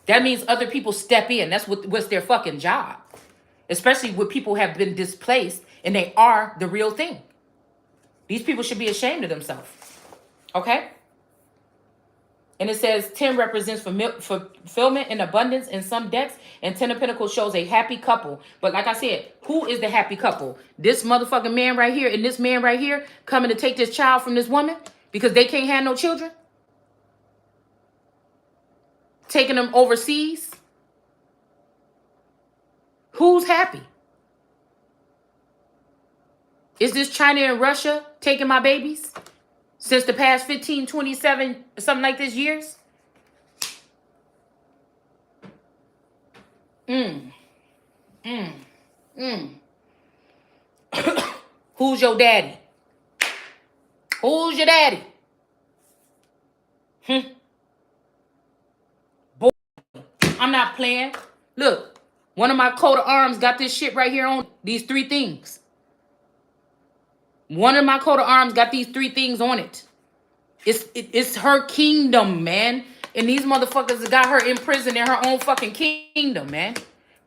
That means other people step in. That's what's their fucking job. Especially when people have been displaced and they are the real thing. These people should be ashamed of themselves. Okay? And it says 10 represents fulfillment and abundance in some decks. And 10 of Pentacles shows a happy couple. But like I said, who is the happy couple? This motherfucking man right here and this man right here coming to take this child from this woman because they can't have no children? Taking them overseas? Who's happy? Is this China and Russia taking my babies since the past 15, 27, something like this years? Who's your daddy? Who's your daddy? I'm not playing. Look, one of my coat of arms got this shit right here on these 3 things. One of my coat of arms got these 3 things on it. It's her kingdom, man. And these motherfuckers got her in prison in her own fucking kingdom, man.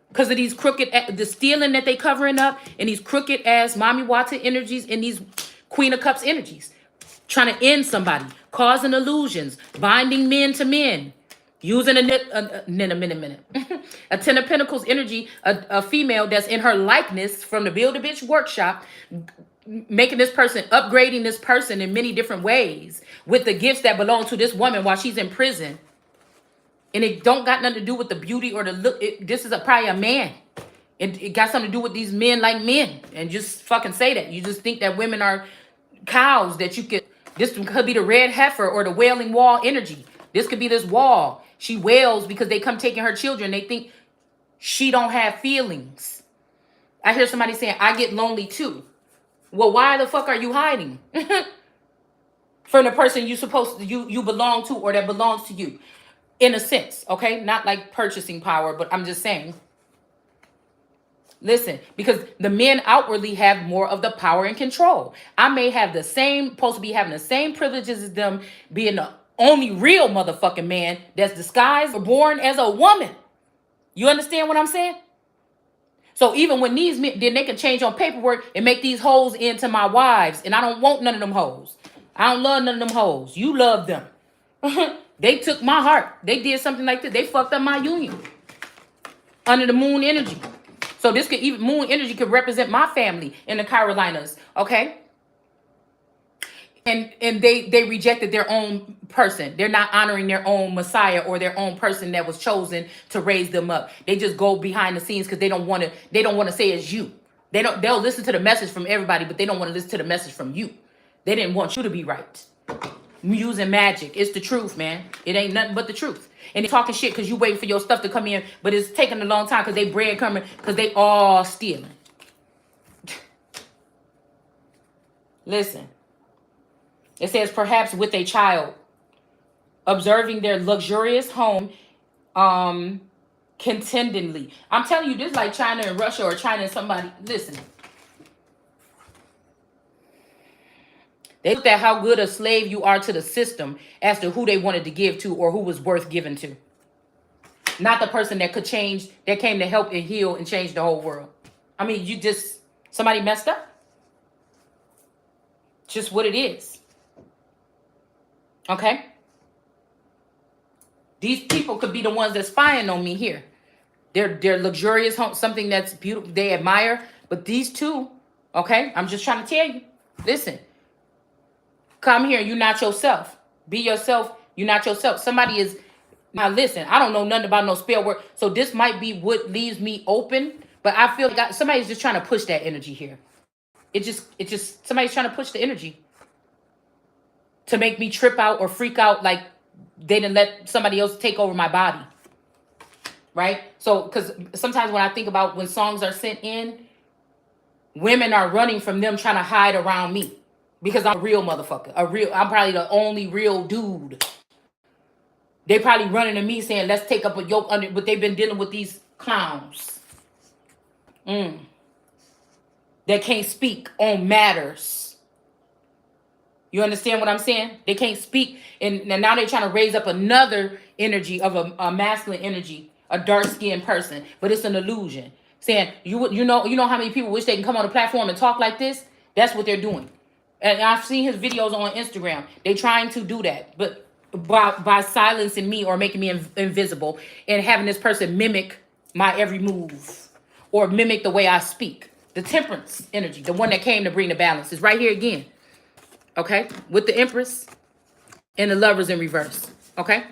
Because of these crooked, the stealing that they covering up, and these crooked ass Mommy Wata energies and these Queen of Cups energies. Trying to end somebody, causing illusions, binding men to men, using a Ten of Pentacles energy, a female that's in her likeness from the Build-A-Bitch workshop, making this person, upgrading this person in many different ways with the gifts that belong to this woman while she's in prison. And it don't got nothing to do with the beauty or the look. This is probably a man. It got something to do with these men like men. And just fucking say that. You just think that women are cows that you could... This could be the red heifer or the wailing wall energy. This could be this wall. She wails because they come taking her children. They think she don't have feelings. I hear somebody saying, I get lonely too. Well, why the fuck are you hiding from the person you belong to or that belongs to you? In a sense, okay? Not like purchasing power, but I'm just saying. Listen, because the men outwardly have more of the power and control. I may have supposed to be having the same privileges as them, being the only real motherfucking man that's disguised or born as a woman. You understand what I'm saying? So even when these men, then they can change on paperwork and make these hoes into my wives. And I don't want none of them hoes. I don't love none of them hoes. You love them. They took my heart. They did something like this. They fucked up my union. Under the moon energy. So this could even, moon energy could represent my family in the Carolinas. Okay. And they rejected their own person. They're not honoring their own Messiah or their own person that was chosen to raise them up. They just go behind the scenes because they don't want to say it's you. They'll listen to the message from everybody, but they don't want to listen to the message from you. They didn't want you to be right. Using magic. It's the truth, man. It ain't nothing but the truth. And they're talking shit because you waiting for your stuff to come in, but it's taking a long time because they bread coming because they all stealing. Listen. It says, perhaps with a child, observing their luxurious home contentedly. I'm telling you, this is like China and Russia or China and somebody. Listen. They looked at how good a slave you are to the system as to who they wanted to give to or who was worth giving to. Not the person that could change, that came to help and heal and change the whole world. I mean, somebody messed up. Just what it is. Okay? These people could be the ones that's spying on me here. They're luxurious home, something that's beautiful, they admire. But these two, okay? I'm just trying to tell you. Listen. Come here, you're not yourself. Be yourself, you're not yourself. Somebody is, now listen, I don't know nothing about no spell work, so this might be what leaves me open, but I feel like somebody's just trying to push that energy here. It just, somebody's trying to push the energy to make me trip out or freak out like they didn't let somebody else take over my body. Right? So, because sometimes when I think about when songs are sent in, women are running from them trying to hide around me. Because I'm a real motherfucker. I'm probably the only real dude. They probably running to me saying, let's take up a yoke under, but they've been dealing with these clowns. That can't speak on matters. You understand what I'm saying? They can't speak. And now they're trying to raise up another energy of a masculine energy, a dark-skinned person. But it's an illusion. Saying, you know how many people wish they can come on the platform and talk like this? That's what they're doing. And I've seen his videos on Instagram. They trying to do that, but by silencing me or making me invisible and having this person mimic my every move or mimic the way I speak. The temperance energy, the one that came to bring the balance, is right here again. Okay? With the Empress and the Lovers in reverse. Okay?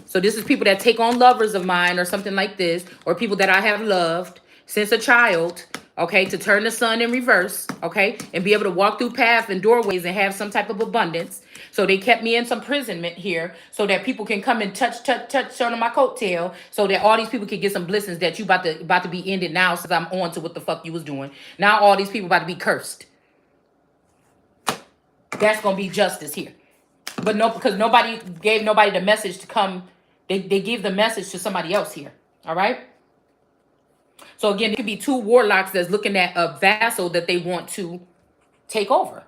So this is people that take on lovers of mine or something like this, or people that I have loved since a child. Okay, to turn the sun in reverse, okay, and be able to walk through paths and doorways and have some type of abundance. So they kept me in some imprisonment here so that people can come and touch on my coattail so that all these people can get some blessings that you about to be ended now since I'm on to what the fuck you was doing. Now all these people about to be cursed. That's going to be justice here. But no, because nobody gave nobody the message to come They give the message to somebody else here. All right. So again, it could be two warlocks that's looking at a vassal that they want to take over.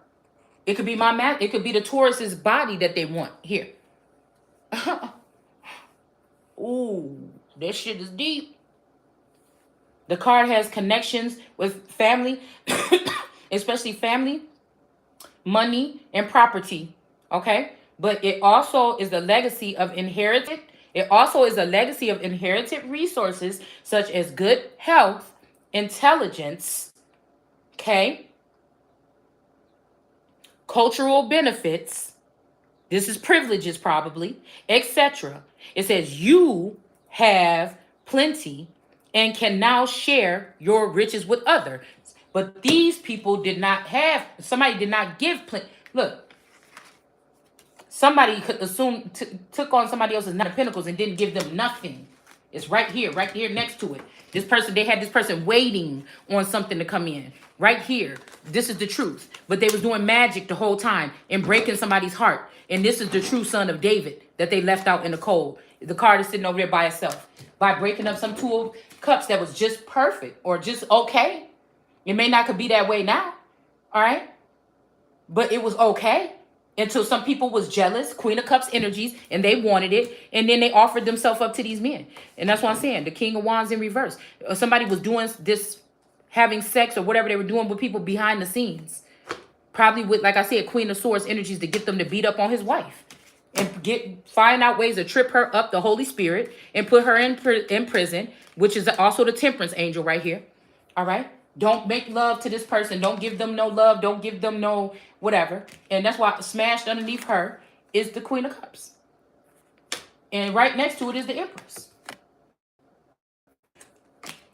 It could be it could be the Taurus's body that they want here. Ooh, this shit is deep. The card has connections with family, especially family, money, and property. Okay? But it also is a legacy of inherited. It also is a legacy of inherited resources such as good health, intelligence, okay? Cultural benefits. This is privileges probably, etc. It says you have plenty and can now share your riches with others. But these people did not have, somebody did not give plenty. Look, somebody could assume, took on somebody else's Nine of Pentacles and didn't give them nothing. It's right here next to it. This person, they had this person waiting on something to come in. Right here. This is the truth. But they was doing magic the whole time and breaking somebody's heart. And this is the true son of David that they left out in the cold. The card is sitting over there by itself. By breaking up some Two of Cups that was just perfect or just okay. It may not could be that way now. All right? But it was okay. Until some people was jealous, Queen of Cups energies, and they wanted it, and then they offered themselves up to these men. And that's what I'm saying. The King of Wands in reverse. Somebody was doing this, having sex or whatever they were doing with people behind the scenes. Probably with, like I said, Queen of Swords energies to get them to beat up on his wife. And find out ways to trip her up, the Holy Spirit, and put her in prison, which is also the Temperance angel right here. All right? Don't make love to this person. Don't give them no love. Don't give them no whatever. And that's why smashed underneath her is the Queen of Cups. And right next to it is the Empress.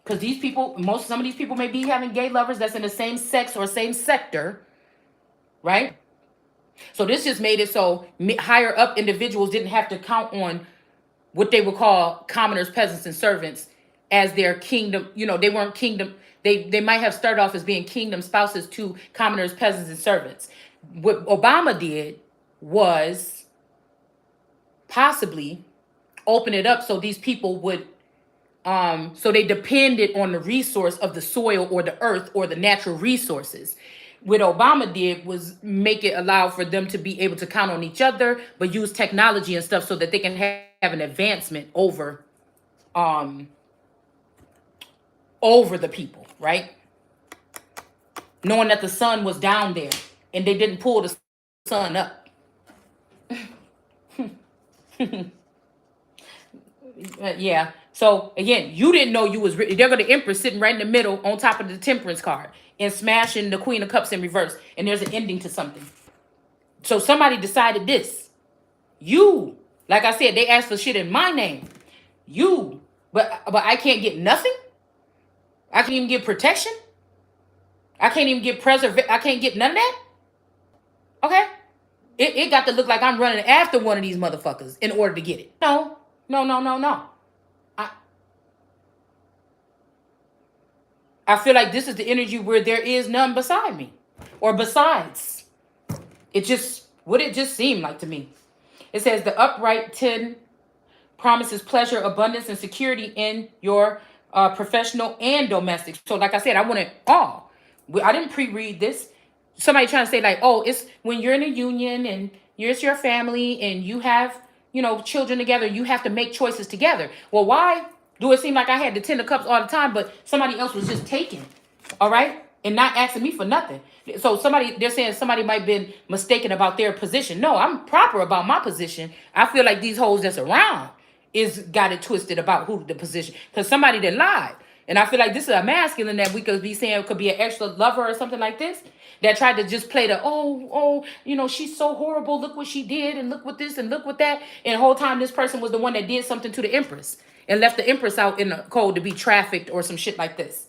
Because these people, some of these people may be having gay lovers that's in the same sex or same sector. Right? So this just made it so higher up individuals didn't have to count on what they would call commoners, peasants, and servants as their kingdom. You know, they weren't kingdom. They might have started off as being kingdom spouses to commoners, peasants, and servants. What Obama did was possibly open it up so these people would, so they depended on the resource of the soil or the earth or the natural resources. What Obama did was make it allow for them to be able to count on each other, but use technology and stuff so that they can have an advancement over the people, right? Knowing that the sun was down there and they didn't pull the sun up. Yeah. So again, you didn't know you was there go the Empress sitting right in the middle on top of the Temperance card and smashing the Queen of Cups in reverse. And there's an ending to something. So somebody decided this. You, like I said, they asked for shit in my name. You, but I can't get nothing. I can't even get protection. I can't even get I can't get none of that. Okay? It got to look like I'm running after one of these motherfuckers in order to get it. No. I feel like this is the energy where there is none beside me. Or besides. It just seemed like to me. It says the upright 10 promises pleasure, abundance, and security in your professional and domestic. So like I said, I want it all. I didn't pre-read this. Somebody trying to say like, oh, it's when you're in a union and it's your family and you have, children together, you have to make choices together. Well, why do it seem like I had the 10 of cups all the time, but somebody else was just taking, all right? And not asking me for nothing. So they're saying somebody might have been mistaken about their position. No, I'm proper about my position. I feel like these hoes that's around got it twisted about who the position. Because somebody that lied. And I feel like this is a masculine that we could be saying could be an extra lover or something like this. That tried to just play the, she's so horrible. Look what she did and look what this and look what that. And the whole time this person was the one that did something to the Empress. And left the Empress out in the cold to be trafficked or some shit like this.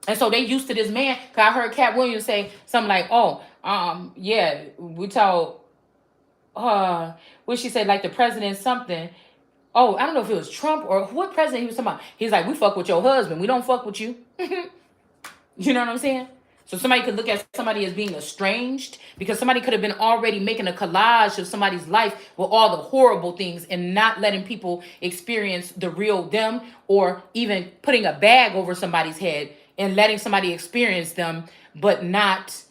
And so they used to this man. Cause I heard Cat Williams say something like, yeah, we told, what she said, like the president something. Oh, I don't know if it was Trump or what president he was talking about. He's like, we fuck with your husband. We don't fuck with you. You know what I'm saying? So somebody could look at somebody as being estranged because somebody could have been already making a collage of somebody's life with all the horrible things and not letting people experience the real them, or even putting a bag over somebody's head and letting somebody experience them, but not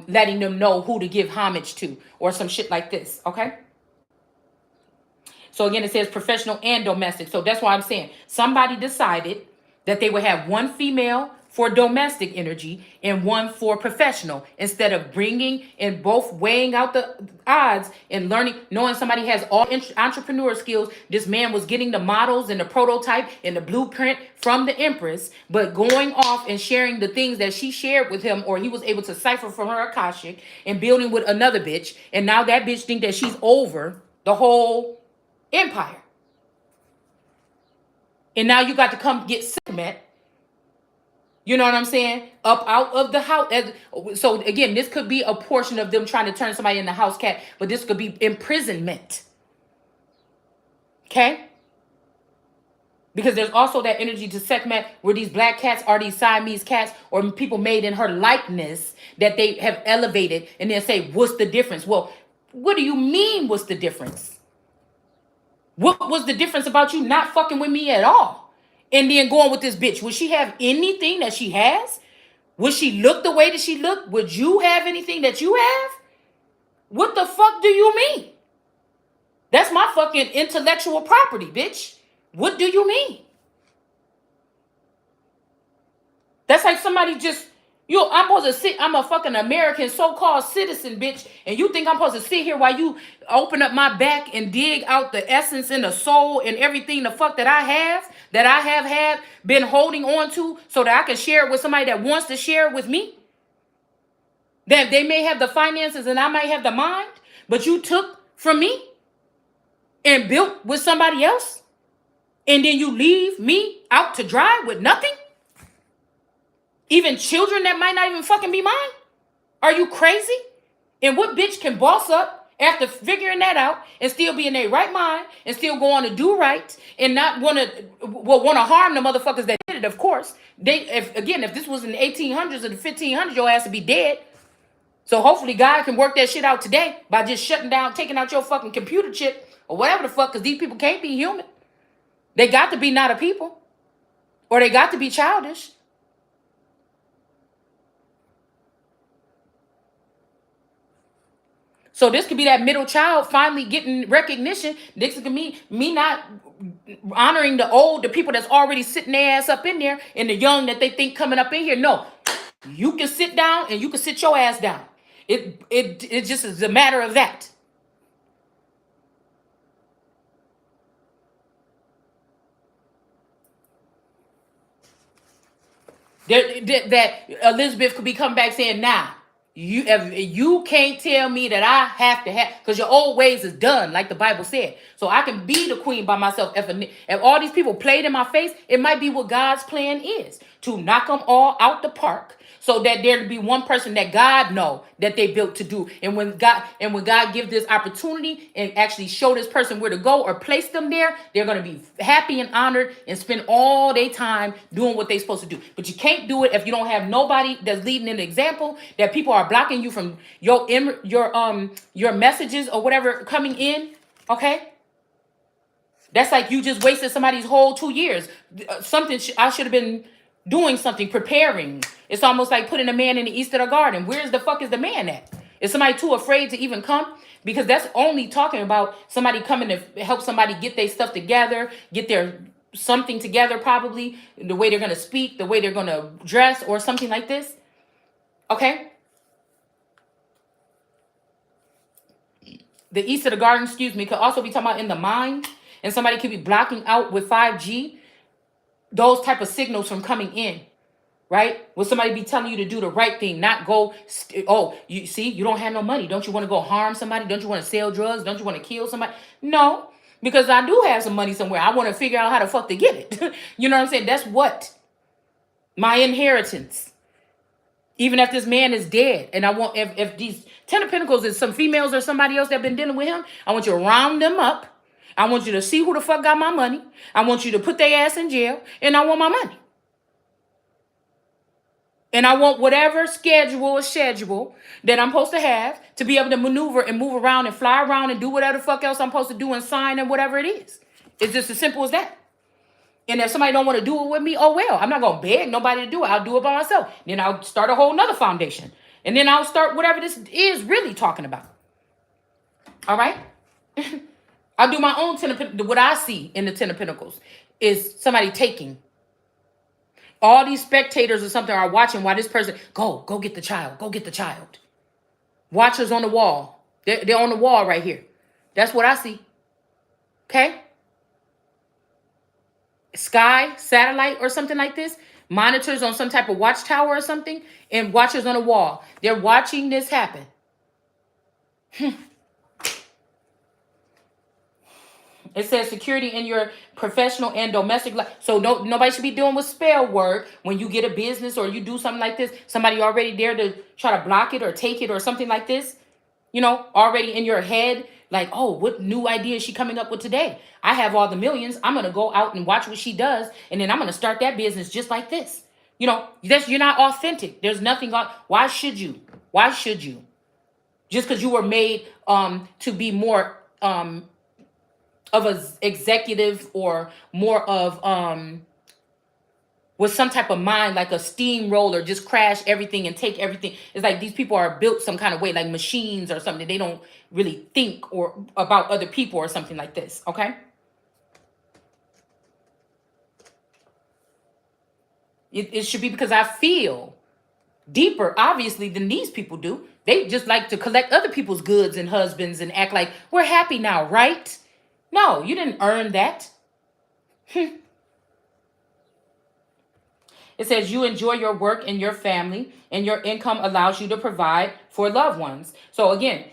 letting them know who to give homage to or some shit like this. Okay. So again, it says professional and domestic. So that's why I'm saying somebody decided that they would have one female for domestic energy and one for professional, instead of bringing and both weighing out the odds and learning, knowing somebody has all entrepreneur skills. This man was getting the models and the prototype and the blueprint from the Empress, but going off and sharing the things that she shared with him, or he was able to cipher from her Akashic, and building with another bitch. And now that bitch think that she's over the whole empire. And now you got to come get Sekhmet, you know what I'm saying, up out of the house. So again, this could be a portion of them trying to turn somebody into house cat, but this could be imprisonment. Okay? Because there's also that energy to Sekhmet where these black cats are these Siamese cats or people made in her likeness that they have elevated, and then say, what's the difference? Well, what do you mean, what's the difference? What was the difference about you not fucking with me at all? And then going with this bitch. Would she have anything that she has? Would she look the way that she look? Would you have anything that you have? What the fuck do you mean? That's my fucking intellectual property, bitch. What do you mean? That's like somebody just, I'm supposed to sit, I'm a fucking American so-called citizen, bitch, and you think I'm supposed to sit here while you open up my back and dig out the essence and the soul and everything the fuck that I have had, been holding on to, so that I can share it with somebody that wants to share it with me? That they may have the finances and I might have the mind, but you took from me and built with somebody else, and then you leave me out to dry with nothing? Even children that might not even fucking be mine? Are you crazy? And what bitch can boss up after figuring that out and still be in their right mind and still go on to do right and not want to harm the motherfuckers that did it? Of course, if this was in the 1800s or the 1500s, your ass would be dead. So hopefully God can work that shit out today by just shutting down, taking out your fucking computer chip or whatever the fuck, because these people can't be human. They got to be not a people, or they got to be childish. So this could be that middle child finally getting recognition. This could be me not honoring the people that's already sitting their ass up in there, and the young that they think coming up in here. No, you can sit down and you can sit your ass down. It just is a matter of that. That Elizabeth could be coming back saying, nah, you can't tell me that I have to have, because your old ways is done, like the Bible said. So I can be the queen by myself. If all these people played in my face, it might be what God's plan is, to knock them all out the park, so that there to be one person that God know that they built to do. And when God give this opportunity and actually show this person where to go or place them there, they're going to be happy and honored and spend all their time doing what they're supposed to do. But you can't do it if you don't have nobody that's leading an example, that people are blocking you from your messages or whatever coming in. Okay? That's like you just wasted somebody's whole 2 years. I should have been doing something, preparing. It's almost like putting a man in the east of the garden. Where's the fuck is the man at? Is somebody too afraid to even come? Because that's only talking about somebody coming to help somebody get their stuff together, get their something together, probably the way they're going to speak, the way they're going to dress, or something like this. Okay? The east of the garden, could also be talking about in the mind. And somebody could be blocking out with 5G those type of signals from coming in, right? Will somebody be telling you to do the right thing, not go, you see, you don't have no money. Don't you want to go harm somebody? Don't you want to sell drugs? Don't you want to kill somebody? No, because I do have some money somewhere. I want to figure out how the fuck to get it. You know what I'm saying? That's what? My inheritance. Even if this man is dead, and I want, if these 10 of Pentacles is some females or somebody else that been dealing with him, I want you to round them up. I want you to see who the fuck got my money. I want you to put their ass in jail, and I want my money. And I want whatever schedule that I'm supposed to have to be able to maneuver and move around and fly around and do whatever the fuck else I'm supposed to do and sign and whatever it is. It's just as simple as that. And if somebody don't want to do it with me, oh well, I'm not gonna beg nobody to do it. I'll do it by myself. Then I'll start a whole nother foundation. And then I'll start whatever this is really talking about. All right? I'll do my own what I see in the Ten of Pentacles is somebody taking. All these spectators or something are watching while this person, go get the child, go get the child. Watchers on the wall. They're on the wall right here. That's what I see. Okay? Sky, satellite or something like this. Monitors on some type of watchtower or something. And watchers on the wall. They're watching this happen. It says security in your professional and domestic life. So nobody should be dealing with spell work when you get a business or you do something like this. Somebody already there to try to block it or take it or something like this. You know, already in your head, like, oh, what new idea is she coming up with today? I have all the millions. I'm going to go out and watch what she does. And then I'm going to start that business just like this. You know, you're not authentic. There's nothing on. Why should you? Why should you? Just because you were made to be more of an executive or more of with some type of mind, like a steamroller, just crash everything and take everything. It's like these people are built some kind of way, like machines or something. They don't really think or about other people or something like this. Okay. It should be because I feel deeper, obviously, than these people do. They just like to collect other people's goods and husbands and act like we're happy now, right? No, you didn't earn that. It says you enjoy your work and your family, and your income allows you to provide for loved ones. So again,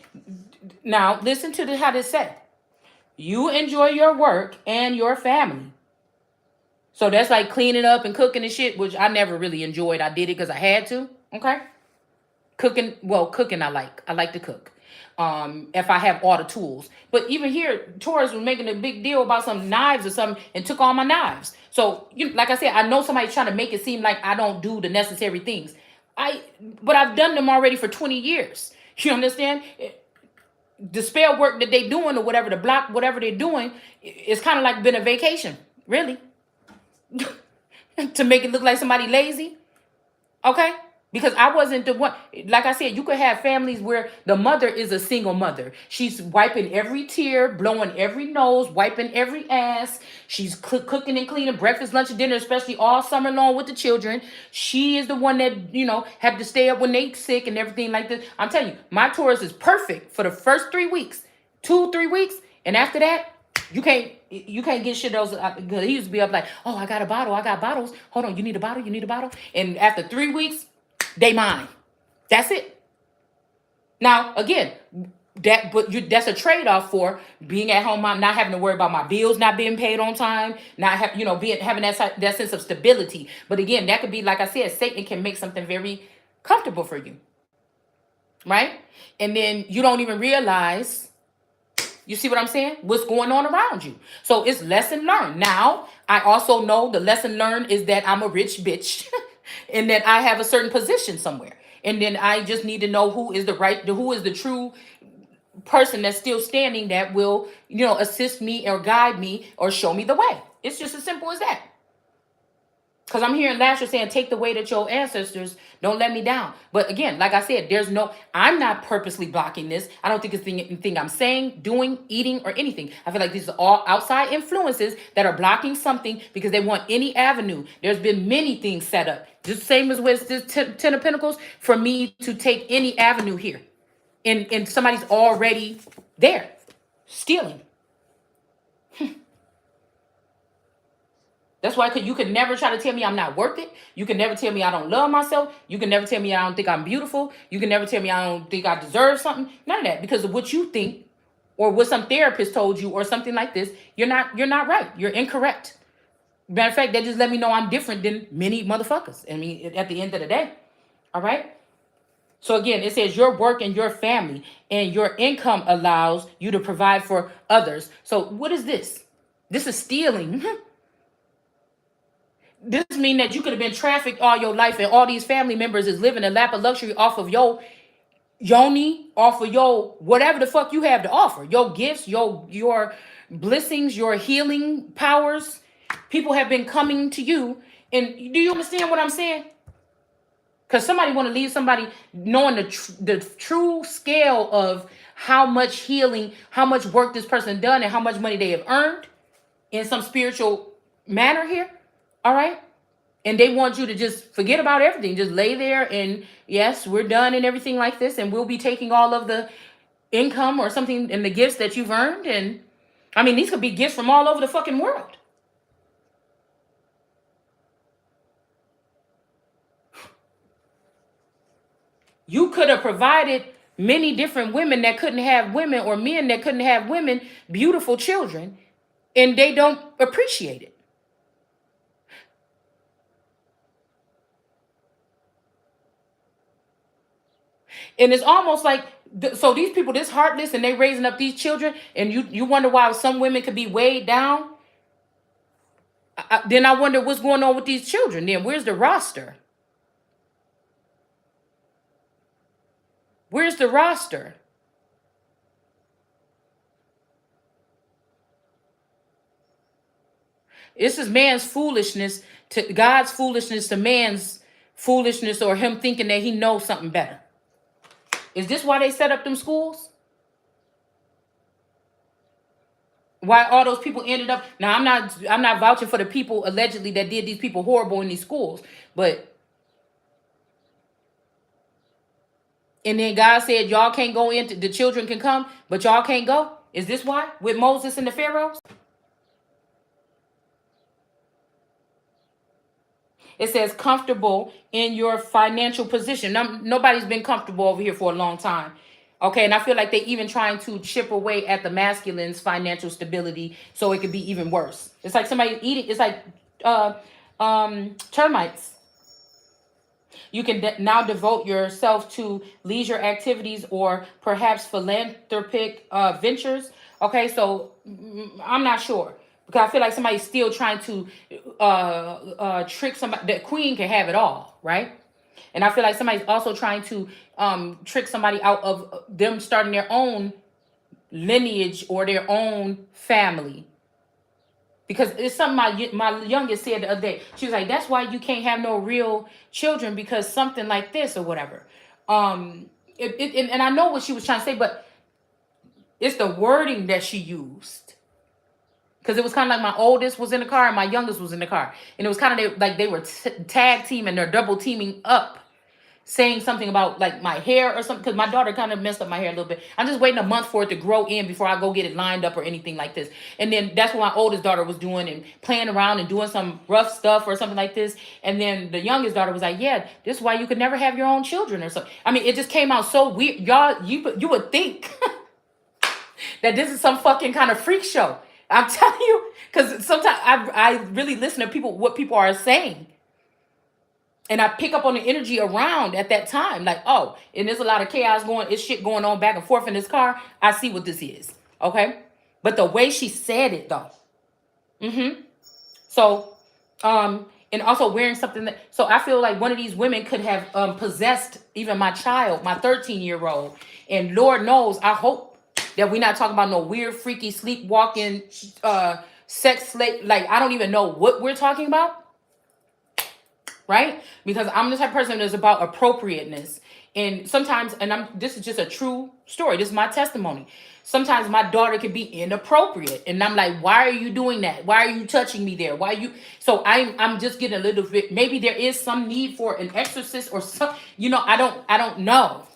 now listen to how this said. You enjoy your work and your family. So that's like cleaning up and cooking and shit, which I never really enjoyed. I did it because I had to. Okay. Cooking I like to cook. If I have all the tools. But even here, Taurus was making a big deal about some knives or something and took all my knives. So, like I said, I know somebody's trying to make it seem like I don't do the necessary things. But I've done them already for 20 years. You understand? The spell work that they doing or whatever, the block, whatever they're doing, it's kind of like been a vacation, really. To make it look like somebody lazy. Okay? Because I wasn't the one, like I said, you could have families where the mother is a single mother. She's wiping every tear, blowing every nose, wiping every ass. She's cooking and cleaning breakfast, lunch, and dinner, especially all summer long with the children. She is the one that, had to stay up when they sick and everything like this. I'm telling you, my Taurus is perfect for the first 3 weeks, 2-3 weeks. And after that, you can't get shit else. Because he used to be up like, oh, I got a bottle. I got bottles. Hold on, you need a bottle? You need a bottle? And after 3 weeks, they mine. That's it. Now, again, that's a trade-off for being at home, not having to worry about my bills not being paid on time, not having that sense of stability. But again, that could be, like I said, Satan can make something very comfortable for you. Right? And then you don't even realize, you see what I'm saying? What's going on around you. So it's lesson learned. Now, I also know the lesson learned is that I'm a rich bitch. And that I have a certain position somewhere. And then I just need to know who is the true person that's still standing that will, assist me or guide me or show me the way. It's just as simple as that. Because I'm hearing Lasher saying, take the weight at your ancestors. Don't let me down. But again, like I said, I'm not purposely blocking this. I don't think it's anything I'm saying, doing, eating, or anything. I feel like these are all outside influences that are blocking something because they want any avenue. There's been many things set up. Just same as with this Ten of Pentacles, for me to take any avenue here. And somebody's already there, stealing. That's why you could never try to tell me I'm not worth it. You can never tell me I don't love myself. You can never tell me I don't think I'm beautiful. You can never tell me I don't think I deserve something. None of that, because of what you think or what some therapist told you or something like this. You're not right. You're incorrect. Matter of fact, they just let me know I'm different than many motherfuckers. I mean, at the end of the day. All right. So again, it says your work and your family and your income allows you to provide for others. So what is this? This is stealing. This mean that you could have been trafficked all your life, and all these family members is living a lap of luxury off of your yoni, off of your whatever the fuck you have to offer, your gifts, your blessings, your healing powers. People have been coming to you, and do you understand what I'm saying? Because somebody want to leave somebody knowing the true scale of how much healing, how much work this person done, and how much money they have earned in some spiritual manner here. All right. And they want you to just forget about everything. Just lay there and yes, we're done and everything like this. And we'll be taking all of the income or something and the gifts that you've earned. And I mean, these could be gifts from all over the fucking world. You could have provided many different women that couldn't have women, or men that couldn't have women, beautiful children, and they don't appreciate it. And it's almost like, so these people this heartless and they raising up these children, and you wonder why some women could be weighed down. Then I wonder what's going on with these children. Then where's the roster? Where's the roster? This is man's foolishness to God's foolishness to man's foolishness, or him thinking that he knows something better. Is this why they set up them schools? Why all those people ended up? Now I'm not vouching for the people allegedly that did these people horrible in these schools, but and then God said y'all can't go into, the children can come, but y'all can't go. Is this why with Moses and the Pharaohs? It says comfortable in your financial position. Nobody's been comfortable over here for a long time. Okay, and I feel like they even trying to chip away at the masculine's financial stability so it could be even worse. It's like somebody eating, it's like termites. You can now devote yourself to leisure activities or perhaps philanthropic ventures. Okay, so I'm not sure, because I feel like somebody's still trying to trick somebody. The queen can have it all, right? And I feel like somebody's also trying to trick somebody out of them starting their own lineage or their own family. Because it's something my youngest said the other day. She was like, that's why you can't have no real children, because something like this or whatever. And I know what she was trying to say, but it's the wording that she used. Because it was kind of like my oldest was in the car and my youngest was in the car. And it was kind of like they were tag teaming, they're double teaming up, saying something about like my hair or something, because my daughter kind of messed up my hair a little bit. I'm just waiting a month for it to grow in before I go get it lined up or anything like this. And then that's what my oldest daughter was doing and playing around and doing some rough stuff or something like this. And then the youngest daughter was like, yeah, this is why you could never have your own children or something. I mean, it just came out so weird. Y'all, you would think that this is some fucking kind of freak show. I'm telling you, because sometimes I really listen to people, what people are saying. And I pick up on the energy around at that time. Like, oh, and there's a lot of chaos going, it's shit going on back and forth in this car. I see what this is. Okay. But the way she said it though. So, and also wearing something that, so I feel like one of these women could have possessed even my child, my 13-year-old. And Lord knows, I hope that we're not talking about no weird, freaky, sleepwalking, sex slave. Like, I don't even know what we're talking about. Right? Because I'm the type of person that's about appropriateness. And sometimes, and this is just a true story. This is my testimony. Sometimes my daughter can be inappropriate. And I'm like, why are you doing that? Why are you touching me there? Why are you? So I'm just getting a little bit, maybe there is some need for an exorcist or some, I don't know.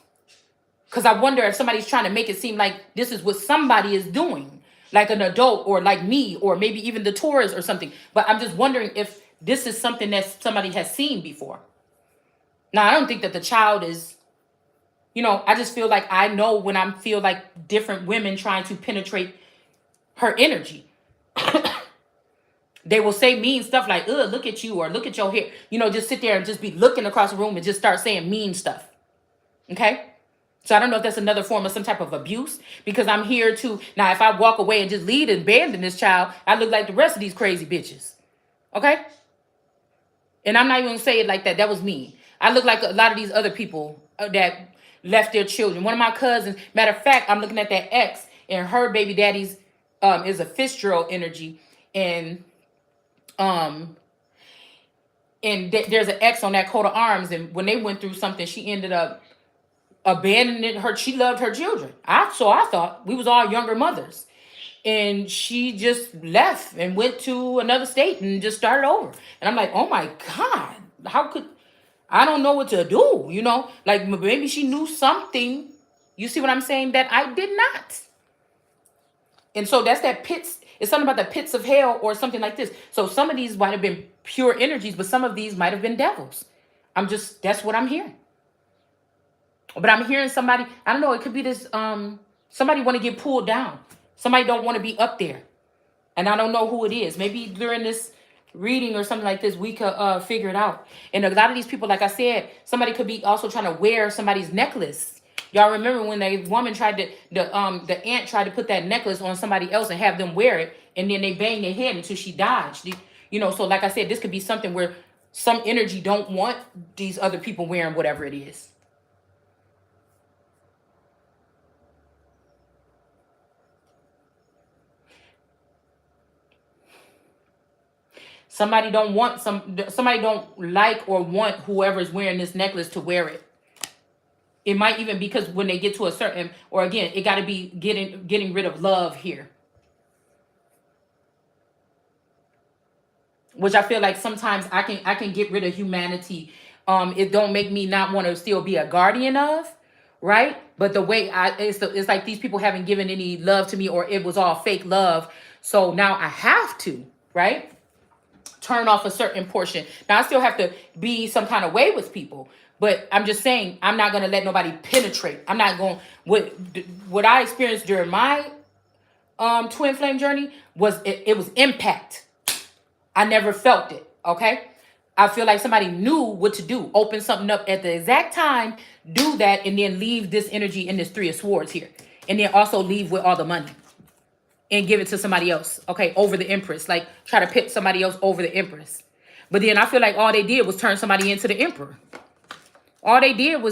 Because I wonder if somebody's trying to make it seem like this is what somebody is doing. Like an adult or like me or maybe even the tourist or something. But I'm just wondering if this is something that somebody has seen before. Now, I don't think that the child is, I just feel like I know when I feel like different women trying to penetrate her energy. They will say mean stuff like, ugh, look at you, or look at your hair. Just sit there and just be looking across the room and just start saying mean stuff. Okay? So I don't know if that's another form of some type of abuse, because I'm here to, now if I walk away and just leave and abandon this child, I look like the rest of these crazy bitches. Okay? And I'm not even gonna say it like that. That was me. I look like a lot of these other people that left their children. One of my cousins, matter of fact, I'm looking at that ex, and her baby daddy's is a fistral energy, and um there's an X on that coat of arms, and when they went through something, she ended up abandoning her. She loved her children. I thought we was all younger mothers, and she just left and went to another state and just started over. And I'm like, oh my God, how could I don't know what to do? You know, like maybe she knew something. You see what I'm saying? That I did not. And so that's that pits. It's something about the pits of hell or something like this. So some of these might have been pure energies, but some of these might have been devils. That's what I'm hearing. But I'm hearing somebody, I don't know, it could be this, somebody want to get pulled down. Somebody don't want to be up there. And I don't know who it is. Maybe during this reading or something like this, we could figure it out. And a lot of these people, like I said, somebody could be also trying to wear somebody's necklace. Y'all remember when the woman tried to, the aunt tried to put that necklace on somebody else and have them wear it, and then they banged their head until she died. You know, so like I said, this could be something where some energy don't want these other people wearing whatever it is. Somebody don't want somebody don't like or want whoever's wearing this necklace to wear it. It might even be because when they get to a certain, or again, it got to be getting rid of love here. Which I feel like sometimes I can get rid of humanity. It don't make me not want to still be a guardian of, right? But the way it's like these people haven't given any love to me, or it was all fake love. So now I have to, right? Turn off a certain portion. Now I still have to be some kind of way with people, but I'm just saying I'm not going to let nobody penetrate. I'm not going, what I experienced during my twin flame journey was it was impact. I never felt it. Okay. I feel like somebody knew what to do. Open something up at the exact time, do that, and then leave this energy in this Three of Swords here. And then also leave with all the money and give it to somebody else, okay, over the Empress. Like, try to pick somebody else over the Empress. But then I feel like all they did was turn somebody into the Emperor. All they did was